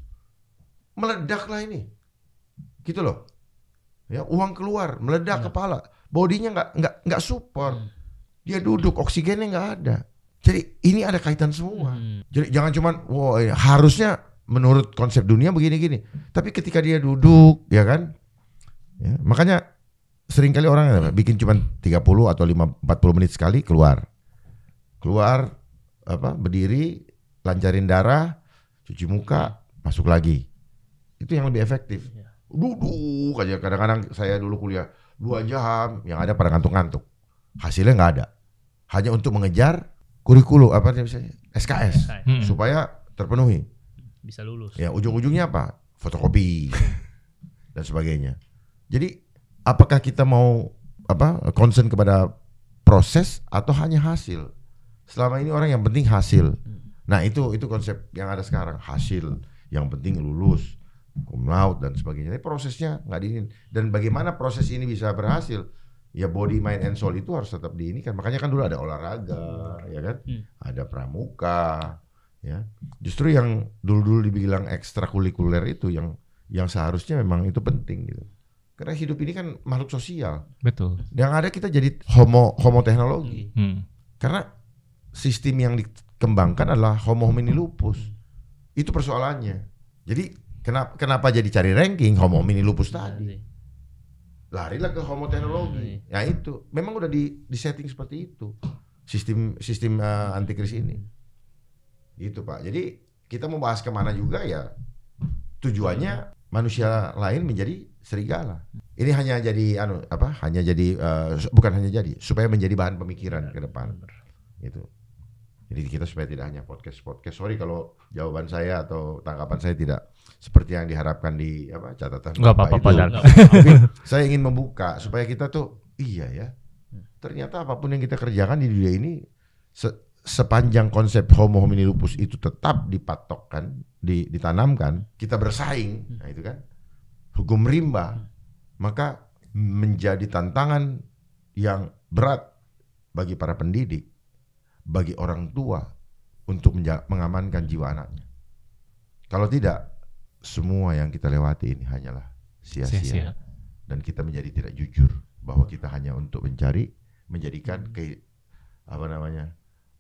meledaklah ini, gitu loh. Ya, uang keluar, meledak kepala. Bodinya nggak support. Dia duduk, oksigennya nggak ada. Jadi ini ada kaitan semua. Jadi jangan cuman, harusnya menurut konsep dunia begini-gini. Tapi ketika dia duduk, ya kan, ya, makanya seringkali orang bikin cuma 30 atau 40 menit sekali keluar, berdiri, lancarin darah, cuci muka, masuk lagi. Itu yang lebih efektif. Duduk aja. Kadang-kadang saya dulu kuliah 2 jam, yang ada pada ngantuk-ngantuk. Hasilnya nggak ada. Hanya untuk mengejar kurikulum SKS supaya terpenuhi. Bisa lulus. Ya, ujung-ujungnya apa? Fotokopi dan sebagainya. Jadi apakah kita mau concern kepada proses atau hanya hasil? Selama ini orang yang penting hasil. Nah, itu konsep yang ada sekarang, hasil. Yang penting lulus, cum laude dan sebagainya. Tapi prosesnya nggak diinin. Dan bagaimana proses ini bisa berhasil? Ya body, mind, and soul itu harus tetap diinikan. Makanya kan dulu ada olahraga, ya kan? Ada pramuka, ya. Justru yang dulu dibilang ekstrakurikuler itu yang seharusnya memang itu penting gitu. Karena hidup ini kan makhluk sosial. Betul. Yang ada kita jadi homo teknologi. Karena sistem yang dikembangkan adalah homo homini lupus. Itu persoalannya. Jadi kenapa jadi cari ranking homo homini lupus tadi? Larilah ke homo teknologi. Ya itu memang udah di-setting seperti itu. Sistem antikris ini. Gitu, Pak. Jadi kita mau bahas kemana juga ya tujuannya manusia lain menjadi serigala. Ini hanya jadi bukan hanya jadi, supaya menjadi bahan pemikiran ke depan. Gitu. Jadi kita supaya tidak hanya podcast. Sorry kalau jawaban saya atau tanggapan saya tidak seperti yang diharapkan di catatan. Enggak apa-apa. Tapi saya ingin membuka supaya kita tuh iya ya. Ternyata apapun yang kita kerjakan di dunia ini sepanjang konsep homo homini lupus itu tetap dipatokkan, ditanamkan, kita bersaing, nah itu kan hukum rimba, maka menjadi tantangan yang berat bagi para pendidik, bagi orang tua untuk mengamankan jiwa anaknya. Kalau tidak, semua yang kita lewati ini hanyalah sia-sia. Dan kita menjadi tidak jujur bahwa kita hanya untuk menjadikan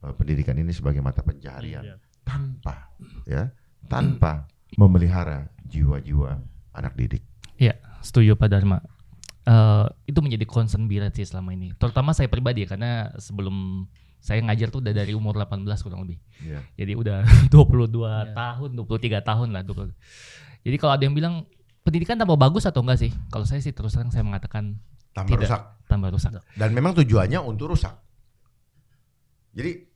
pendidikan ini sebagai mata pencaharian tanpa memelihara jiwa-jiwa anak didik. Iya, setuju Pak Dharma. Itu menjadi concern Birat sih selama ini. Terutama saya pribadi karena sebelum saya ngajar tuh udah dari umur 18 kurang lebih. Yeah. Jadi udah 22 tahun, 23 tahun lah. Jadi kalau ada yang bilang pendidikan tambah bagus atau enggak sih? Kalau saya sih terus terang saya mengatakan tambah rusak. Tambah rusak. Dan memang tujuannya untuk rusak. Jadi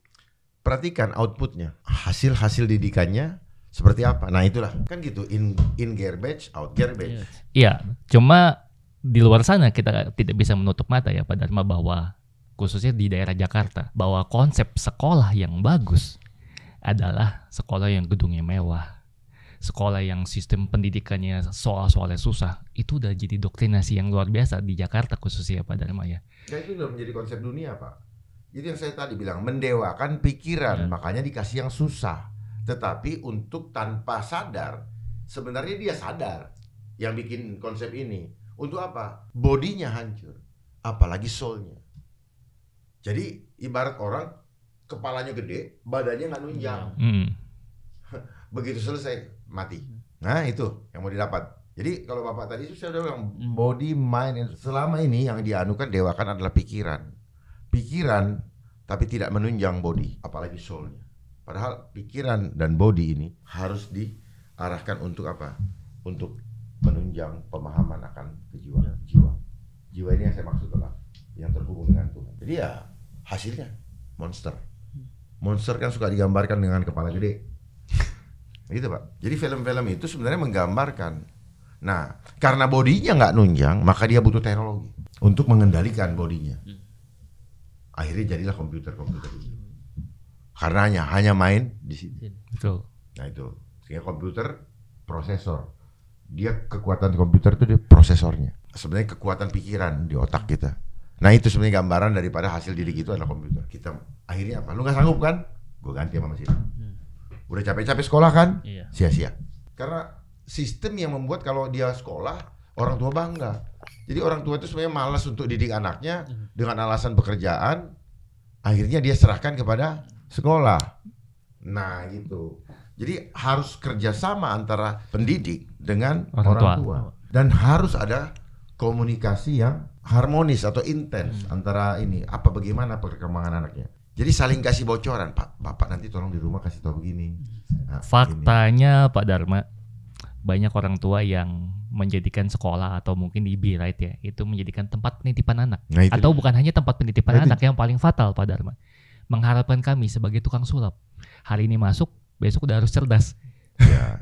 perhatikan outputnya, hasil didikannya seperti apa. Nah itulah kan gitu, in garbage, out garbage. Iya, cuma di luar sana kita tidak bisa menutup mata ya Pak Dharma bahwa khususnya di daerah Jakarta, bahwa konsep sekolah yang bagus adalah sekolah yang gedungnya mewah, sekolah yang sistem pendidikannya soal-soalnya susah. Itu udah jadi doktrinasi yang luar biasa di Jakarta khususnya Pak Dharma ya. Ya itu udah menjadi konsep dunia Pak. Jadi yang saya tadi bilang, mendewakan pikiran, makanya dikasih yang susah. Tetapi untuk tanpa sadar, sebenarnya dia sadar yang bikin konsep ini. Untuk apa? Bodinya hancur, apalagi soulnya. Jadi ibarat orang kepalanya gede, badannya nggak nunjang. Begitu selesai mati. Nah itu yang mau didapat. Jadi kalau Bapak tadi saya udah bilang body, mind, selama ini yang dianukan dewakan adalah pikiran. Pikiran tapi tidak menunjang body, apalagi soulnya. Padahal pikiran dan body ini harus diarahkan untuk apa? Untuk menunjang pemahaman akan jiwa. Jiwa ini yang saya maksud adalah yang terhubung dengan Tuhan. Jadi ya hasilnya monster. Monster kan suka digambarkan dengan kepala gede. Gitu Pak. Jadi film-film itu sebenarnya menggambarkan. Nah, karena bodinya nggak nunjang, maka dia butuh teknologi untuk mengendalikan bodinya. Akhirnya jadilah komputer itu. Karena hanya main di sini. Betul. Nah itu, sehingga komputer prosesor. Dia kekuatan komputer itu di prosesornya. Sebenarnya kekuatan pikiran di otak kita. Nah itu sebenarnya gambaran daripada hasil didik itu adalah komputer. Kita akhirnya apa? Lu nggak sanggup kan? Gue ganti sama mesin. Udah capek-capek sekolah kan? Sia-sia. Karena sistem yang membuat kalau dia sekolah, orang tua bangga. Jadi orang tua itu sebenarnya malas untuk didik anaknya dengan alasan pekerjaan. Akhirnya dia serahkan kepada sekolah. Nah gitu. Jadi harus kerjasama antara pendidik dengan orang tua. Dan harus ada komunikasi yang harmonis atau intens antara ini. Bagaimana perkembangan anaknya. Jadi saling kasih bocoran, Pak, Bapak nanti tolong di rumah kasih tahu begini. Nah, faktanya ini. Pak Dharma, banyak orang tua yang menjadikan sekolah atau mungkin di Be-Right ya, itu menjadikan tempat penitipan anak. Nah, atau bukan hanya tempat penitipan anak yang paling fatal Pak Dharma. Mengharapkan kami sebagai tukang sulap. Hari ini masuk, besok udah harus cerdas.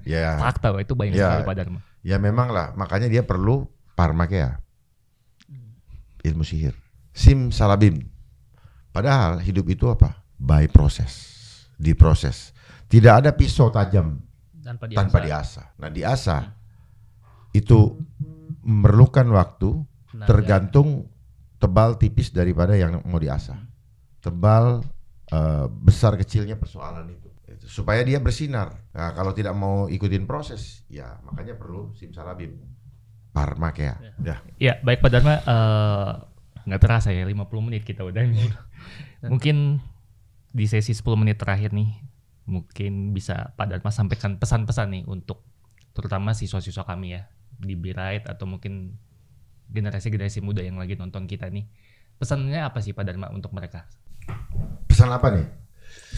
Ya. Fakta itu banyak sekali Pak Dharma. Ya memang lah, makanya dia perlu parmakea. Ilmu sihir. Simsalabim. Padahal hidup itu apa? By proses, diproses. Tidak ada pisau tajam tanpa diasah. Nah diasah itu memerlukan waktu, tergantung tebal tipis daripada yang mau diasah. Tebal besar kecilnya persoalan itu. Supaya dia bersinar. Nah kalau tidak mau ikutin proses, ya makanya perlu simsalabim, parmakea. Ya baik Pak Dharma. Nggak terasa ya 50 menit kita udah nih. Mungkin di sesi 10 menit terakhir nih mungkin bisa Pak Dharma sampaikan pesan-pesan nih untuk terutama siswa-siswa kami ya di Be-Right atau mungkin generasi-generasi muda yang lagi nonton kita nih. Pesannya apa sih Pak Dharma untuk mereka? Pesan apa nih?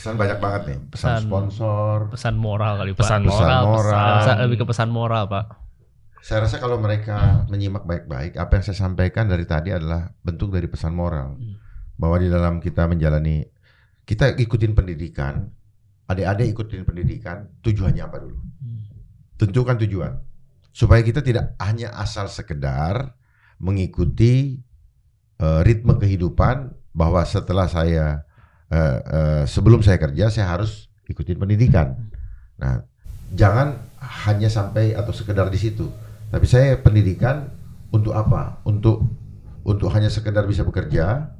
Pesan banyak banget nih. Pesan sponsor. Pesan moral kali Pak. Pesan moral. Lebih ke pesan moral Pak. Saya rasa kalau mereka menyimak baik-baik, apa yang saya sampaikan dari tadi adalah bentuk dari pesan moral. Bahwa di dalam kita menjalani, kita ikutin pendidikan, adik-adik ikutin pendidikan, tujuannya apa dulu? Tentukan tujuan. Supaya kita tidak hanya asal sekedar mengikuti ritme kehidupan, bahwa setelah saya, sebelum saya kerja, saya harus ikutin pendidikan. Nah, jangan hanya sampai atau sekedar di situ. Tapi saya pendidikan untuk apa? Untuk hanya sekedar bisa bekerja,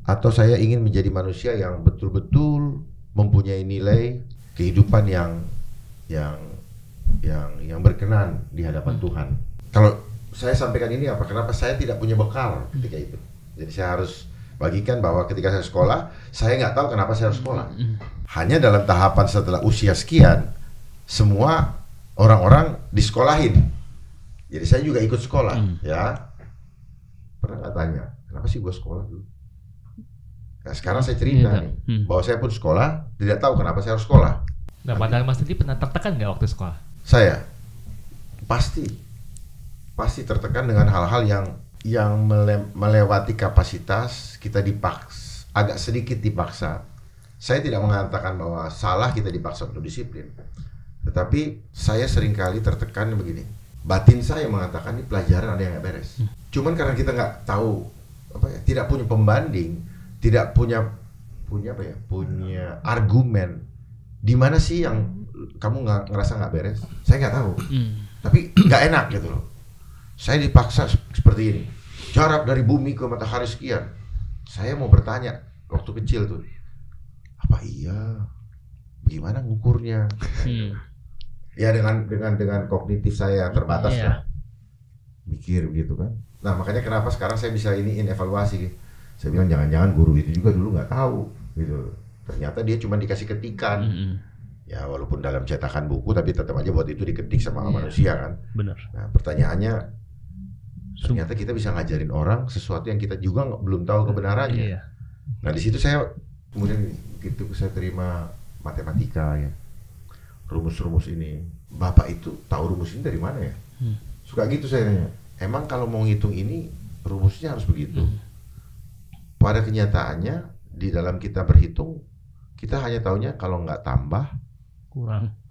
atau saya ingin menjadi manusia yang betul-betul mempunyai nilai kehidupan yang berkenan di hadapan Tuhan. Kalau saya sampaikan ini apa? Kenapa saya tidak punya bekal ketika itu? Jadi saya harus bagikan bahwa ketika saya sekolah, saya nggak tahu kenapa saya harus sekolah. Hanya dalam tahapan setelah usia sekian, semua orang-orang disekolahin. Jadi saya juga ikut sekolah, ya. Pernah nggak tanya, kenapa sih gue sekolah dulu? Nah sekarang saya cerita nih, bahwa saya pun sekolah, tidak tahu kenapa saya harus sekolah. Nah padahal Mas Didi pernah tertekan nggak waktu sekolah? Saya pasti tertekan dengan hal-hal yang melewati kapasitas kita, agak sedikit dipaksa Saya tidak mengatakan bahwa salah kita dipaksa untuk disiplin. Tetapi saya seringkali tertekan begini. Batin saya mengatakan ini pelajaran ada yang nggak beres. Cuman karena kita nggak tahu tidak punya pembanding, tidak punya argumen. Di mana sih yang kamu ngerasa nggak beres? Saya nggak tahu. Tapi nggak enak gitu loh. Saya dipaksa seperti ini. Jarak dari bumi ke matahari sekian. Saya mau bertanya waktu kecil tuh. Apa iya? Bagaimana ngukurnya? Ya dengan kognitif saya yang terbatas lah. Mikir begitu kan. Nah makanya kenapa sekarang saya bisa evaluasi. Saya bilang jangan-jangan guru itu juga dulu nggak tahu gitu. Ternyata dia cuma dikasih ketikan. Ya walaupun dalam cetakan buku tapi tetap aja buat itu diketik sama manusia kan. Benar. Nah pertanyaannya ternyata kita bisa ngajarin orang sesuatu yang kita juga belum tahu kebenarannya. Nah di situ saya kemudian begitu saya terima matematika ya, rumus-rumus ini. Bapak itu tahu rumus ini dari mana ya? Suka gitu saya nanya. Emang kalau mau ngitung ini rumusnya harus begitu. Pada kenyataannya di dalam kita berhitung kita hanya taunya kalau nggak tambah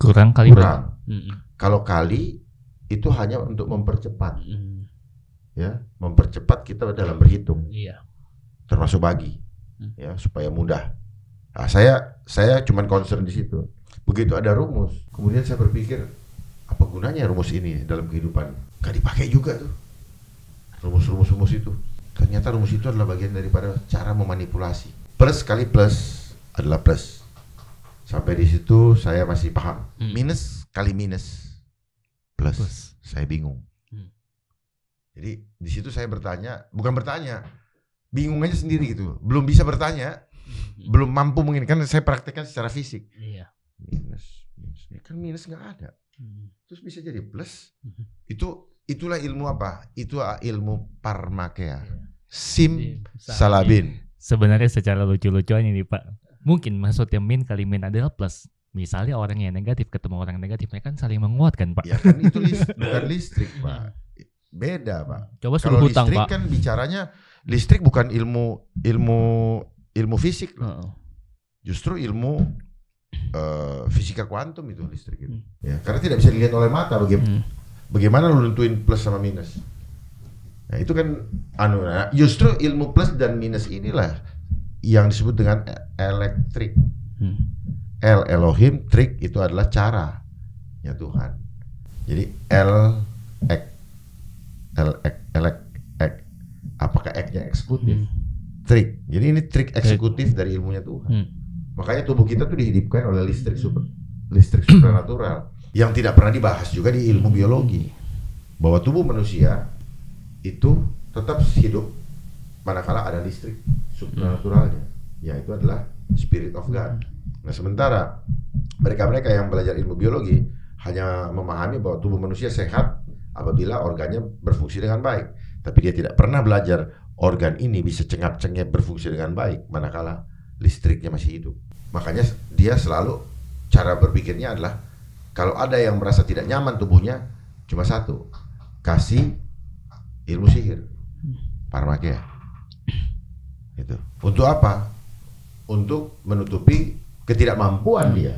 kurang kali. Kalau kali itu hanya untuk mempercepat. Ya, mempercepat kita dalam berhitung. Termasuk bagi. Ya, supaya mudah. Nah, saya cuman concern di situ. Begitu ada rumus, kemudian saya berpikir apa gunanya rumus ini dalam kehidupan? Gak dipakai juga tuh. Rumus itu. Ternyata rumus itu adalah bagian daripada cara memanipulasi. Plus kali plus adalah plus. Sampai di situ saya masih paham. Minus kali minus plus. Saya bingung. Jadi di situ saya bingung aja sendiri gitu. Belum bisa bertanya, belum mampu mungkin kan saya praktekkan secara fisik. Minus. Kan minus nggak ada. Terus bisa jadi plus. Itulah ilmu apa? Itu ilmu Parmakea. Simsalabim. Sebenarnya secara lucu-lucuannya nih Pak, mungkin maksudnya min kali min adalah plus. Misalnya orang yang negatif ketemu orang negatif, mereka kan saling menguatkan Pak. Ya kan itu bukan listrik Pak. Beda Pak. Coba kalau hutang, listrik Pak. Kan bicaranya listrik bukan ilmu fisik. Justru ilmu fisika kuantum itu listrik itu. Ya, karena tidak bisa dilihat oleh mata. Bagaimana lu nentuin plus sama minus? Nah itu kan justru ilmu plus dan minus inilah yang disebut dengan elektrik. Elohim, trik itu adalah cara ya Tuhan. Jadi apakah X-nya eksekutif? Trik. Jadi ini trik eksekutif dari ilmunya Tuhan. Makanya tubuh kita tuh dihidupkan oleh listrik supranatural yang tidak pernah dibahas juga di ilmu biologi. Bahwa tubuh manusia itu tetap hidup manakala ada listrik supranaturalnya. Ya itu adalah Spirit of God. Nah sementara mereka-mereka yang belajar ilmu biologi hanya memahami bahwa tubuh manusia sehat apabila organnya berfungsi dengan baik. Tapi dia tidak pernah belajar organ ini bisa cengap-cengep berfungsi dengan baik manakala listriknya masih hidup. Makanya dia selalu cara berpikirnya adalah kalau ada yang merasa tidak nyaman tubuhnya cuma satu, kasih ilmu sihir, Parmakea. Itu. Untuk apa? Untuk menutupi ketidakmampuan dia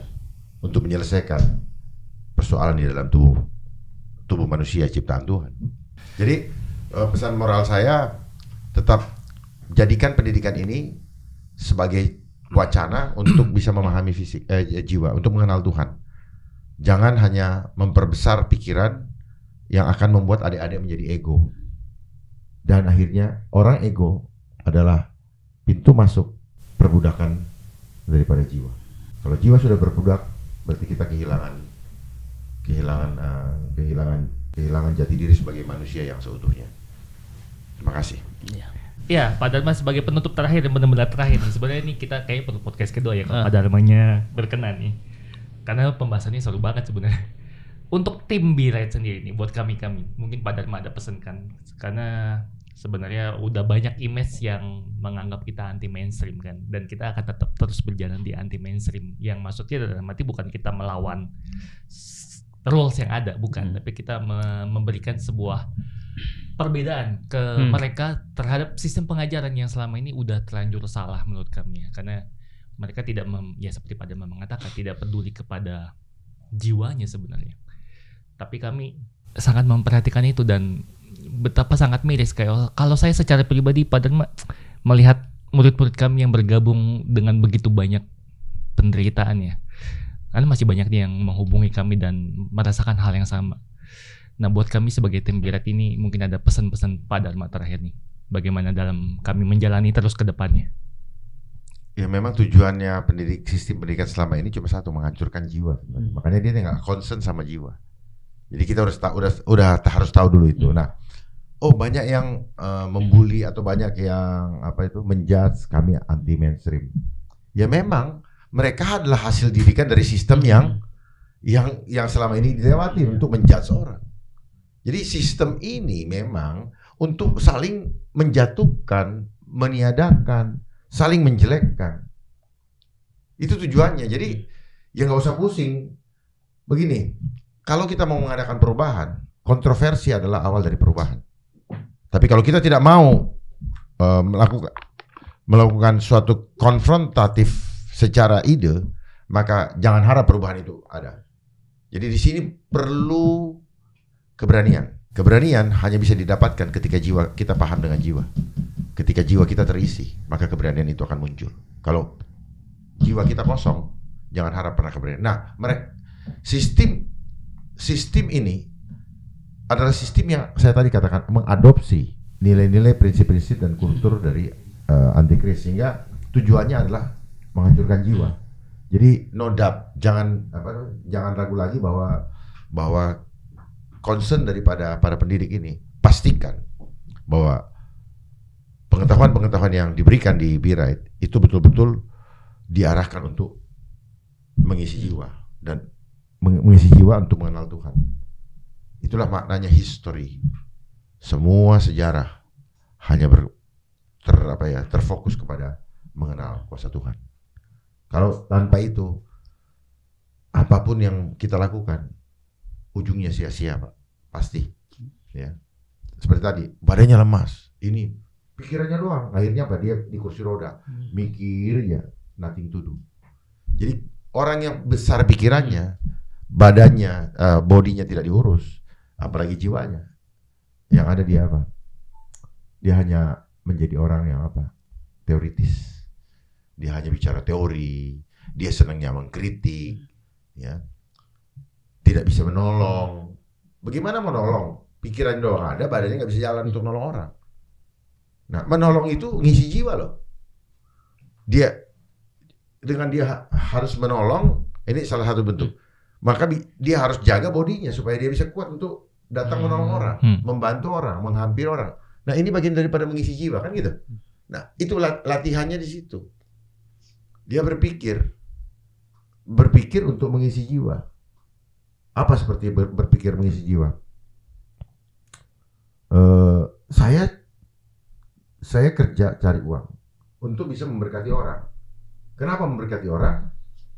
untuk menyelesaikan persoalan di dalam tubuh manusia ciptaan Tuhan. Jadi pesan moral saya tetap jadikan pendidikan ini sebagai wacana untuk bisa memahami jiwa, untuk mengenal Tuhan. Jangan hanya memperbesar pikiran yang akan membuat adik-adik menjadi ego. Dan akhirnya orang ego adalah pintu masuk perbudakan daripada jiwa. Kalau jiwa sudah berbudak, berarti kita kehilangan jati diri sebagai manusia yang seutuhnya. Terima kasih. Ya, Pak Dharma sebagai penutup terakhir dan benar-benar terakhir nih. Sebenarnya ini kita kayak perlu podcast kedua ya kalau Pak Dharmanya berkenan nih. Karena pembahasannya seru banget sebenarnya. Untuk tim B-Ride sendiri nih, buat kami mungkin Pak Dharma ada pesan kan? Karena sebenarnya udah banyak image yang menganggap kita anti mainstream kan, dan kita akan tetap terus berjalan di anti mainstream. Yang maksudnya dalam arti bukan kita melawan rules yang ada, bukan, tapi kita memberikan sebuah perbedaan ke mereka terhadap sistem pengajaran yang selama ini udah terlanjur salah menurut kami ya. Karena mereka tidak ya seperti pada mengatakan tidak peduli kepada jiwanya sebenarnya. Tapi kami sangat memperhatikan itu dan betapa sangat miris kayak kalau saya secara pribadi pada melihat murid-murid kami yang bergabung dengan begitu banyak penderitaannya. Karena masih banyak nih yang menghubungi kami dan merasakan hal yang sama. Nah, buat kami sebagai tim Birat ini mungkin ada pesan-pesan Pak Dharma terakhir nih. Bagaimana dalam kami menjalani terus ke depannya? Ya memang tujuannya sistem pendidikan selama ini cuma satu, menghancurkan jiwa. Makanya dia nggak concern sama jiwa. Jadi kita udah harus tahu dulu itu. Nah, banyak yang membuli atau banyak yang menjudge kami anti mainstream. Ya memang mereka adalah hasil didikan dari sistem yang selama ini dilewati untuk menjudge orang. Jadi sistem ini memang untuk saling menjatuhkan, meniadakan, saling menjelekkan. Itu tujuannya. Jadi ya nggak usah pusing. Begini, kalau kita mau mengadakan perubahan, kontroversi adalah awal dari perubahan. Tapi kalau kita tidak mau melakukan suatu konfrontatif secara ide, maka jangan harap perubahan itu ada. Jadi di sini perlu keberanian. Keberanian hanya bisa didapatkan ketika jiwa kita paham dengan jiwa. Ketika jiwa kita terisi, maka keberanian itu akan muncul. Kalau jiwa kita kosong, jangan harap pernah keberanian. Nah, sistem ini adalah sistem yang saya tadi katakan mengadopsi nilai-nilai, prinsip-prinsip dan kultur dari antikris, sehingga tujuannya adalah menghancurkan jiwa. Jadi no doubt, jangan ragu lagi bahwa concern daripada para pendidik ini, pastikan bahwa pengetahuan-pengetahuan yang diberikan di Be-Right itu betul-betul diarahkan untuk mengisi jiwa dan mengisi jiwa untuk mengenal Tuhan. Itulah maknanya history. Semua sejarah hanya terfokus kepada mengenal kuasa Tuhan. Kalau tanpa itu, apapun yang kita lakukan ujungnya sia-sia, Pak. Pasti. Ya. Seperti tadi, badannya lemas. Ini pikirannya doang. Akhirnya apa? Dia di kursi roda. Mikir ya, nothing to do. Jadi orang yang besar pikirannya, badannya, bodinya tidak diurus, apalagi jiwanya. Yang ada dia apa? Dia hanya menjadi orang yang teoritis. Dia hanya bicara teori. Dia senangnya mengkritik, ya. Tidak bisa menolong. Bagaimana menolong? Pikiran doang ada, badannya nggak bisa jalan untuk nolong orang. Nah, menolong itu ngisi jiwa loh. Dia harus menolong, ini salah satu bentuk. Maka dia harus jaga bodinya supaya dia bisa kuat untuk datang menolong orang, membantu orang, menghampiri orang. Nah, ini bagian daripada mengisi jiwa, kan gitu. Nah, itu latihannya di situ. Dia berpikir untuk mengisi jiwa. Apa seperti berpikir mengisi jiwa? Saya kerja cari uang untuk bisa memberkati orang. Kenapa memberkati orang?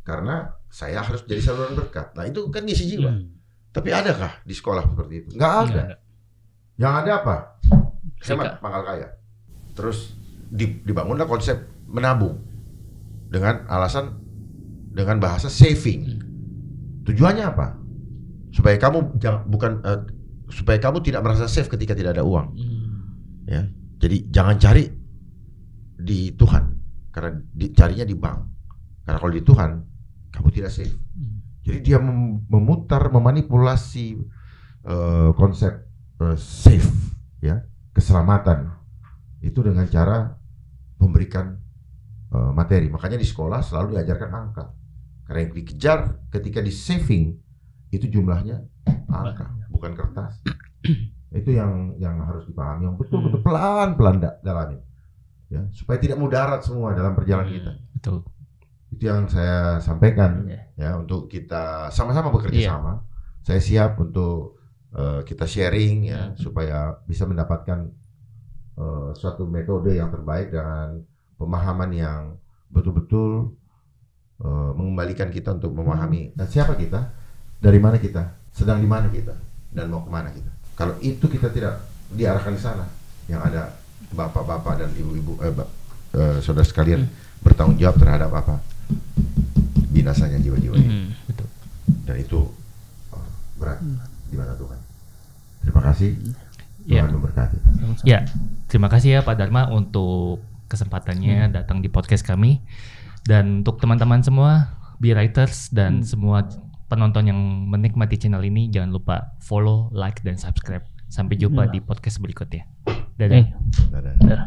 Karena saya harus jadi saluran berkat. Nah, itu kan ngisi jiwa. Tapi adakah di sekolah seperti itu? Nggak ada. Yang ada apa? Hemat pangkal kaya. Terus dibangunlah konsep menabung dengan bahasa saving. Tujuannya apa? Supaya kamu supaya kamu tidak merasa safe ketika tidak ada uang. Ya. Jadi jangan cari di Tuhan, karena carinya di bank. Karena kalau di Tuhan kamu tidak safe. Jadi dia memanipulasi konsep safe, ya, keselamatan itu dengan cara memberikan materi. Makanya di sekolah selalu diajarkan angka. Karena yang dikejar ketika di saving itu jumlahnya angka, bukan kertas. Itu yang harus dipahami, yang betul-betul pelan-pelan dalamin, ya, supaya tidak mudarat semua dalam perjalanan kita. Betul. Itu yang saya sampaikan, ya, untuk kita sama-sama bekerja sama. Saya siap untuk kita sharing, ya, supaya bisa mendapatkan suatu metode yang terbaik dengan pemahaman yang betul-betul mengembalikan kita untuk memahami siapa kita, dari mana kita, sedang di mana kita, dan mau kemana kita. Kalau itu kita tidak diarahkan ke sana, yang ada bapak-bapak dan ibu-ibu, saudara sekalian, bertanggung jawab terhadap apa binasanya jiwa-jiwa ini. Betul. Dan itu berat di mata Tuhan. Terima kasih. Ya. Tuhan memberkati. Ya, terima kasih ya Pak Dharma untuk kesempatannya datang di podcast kami. Dan untuk teman-teman semua, B-Writers dan semua penonton yang menikmati channel ini, jangan lupa follow, like, dan subscribe. Sampai jumpa di podcast berikutnya. Dadah. Dadah. Dadah.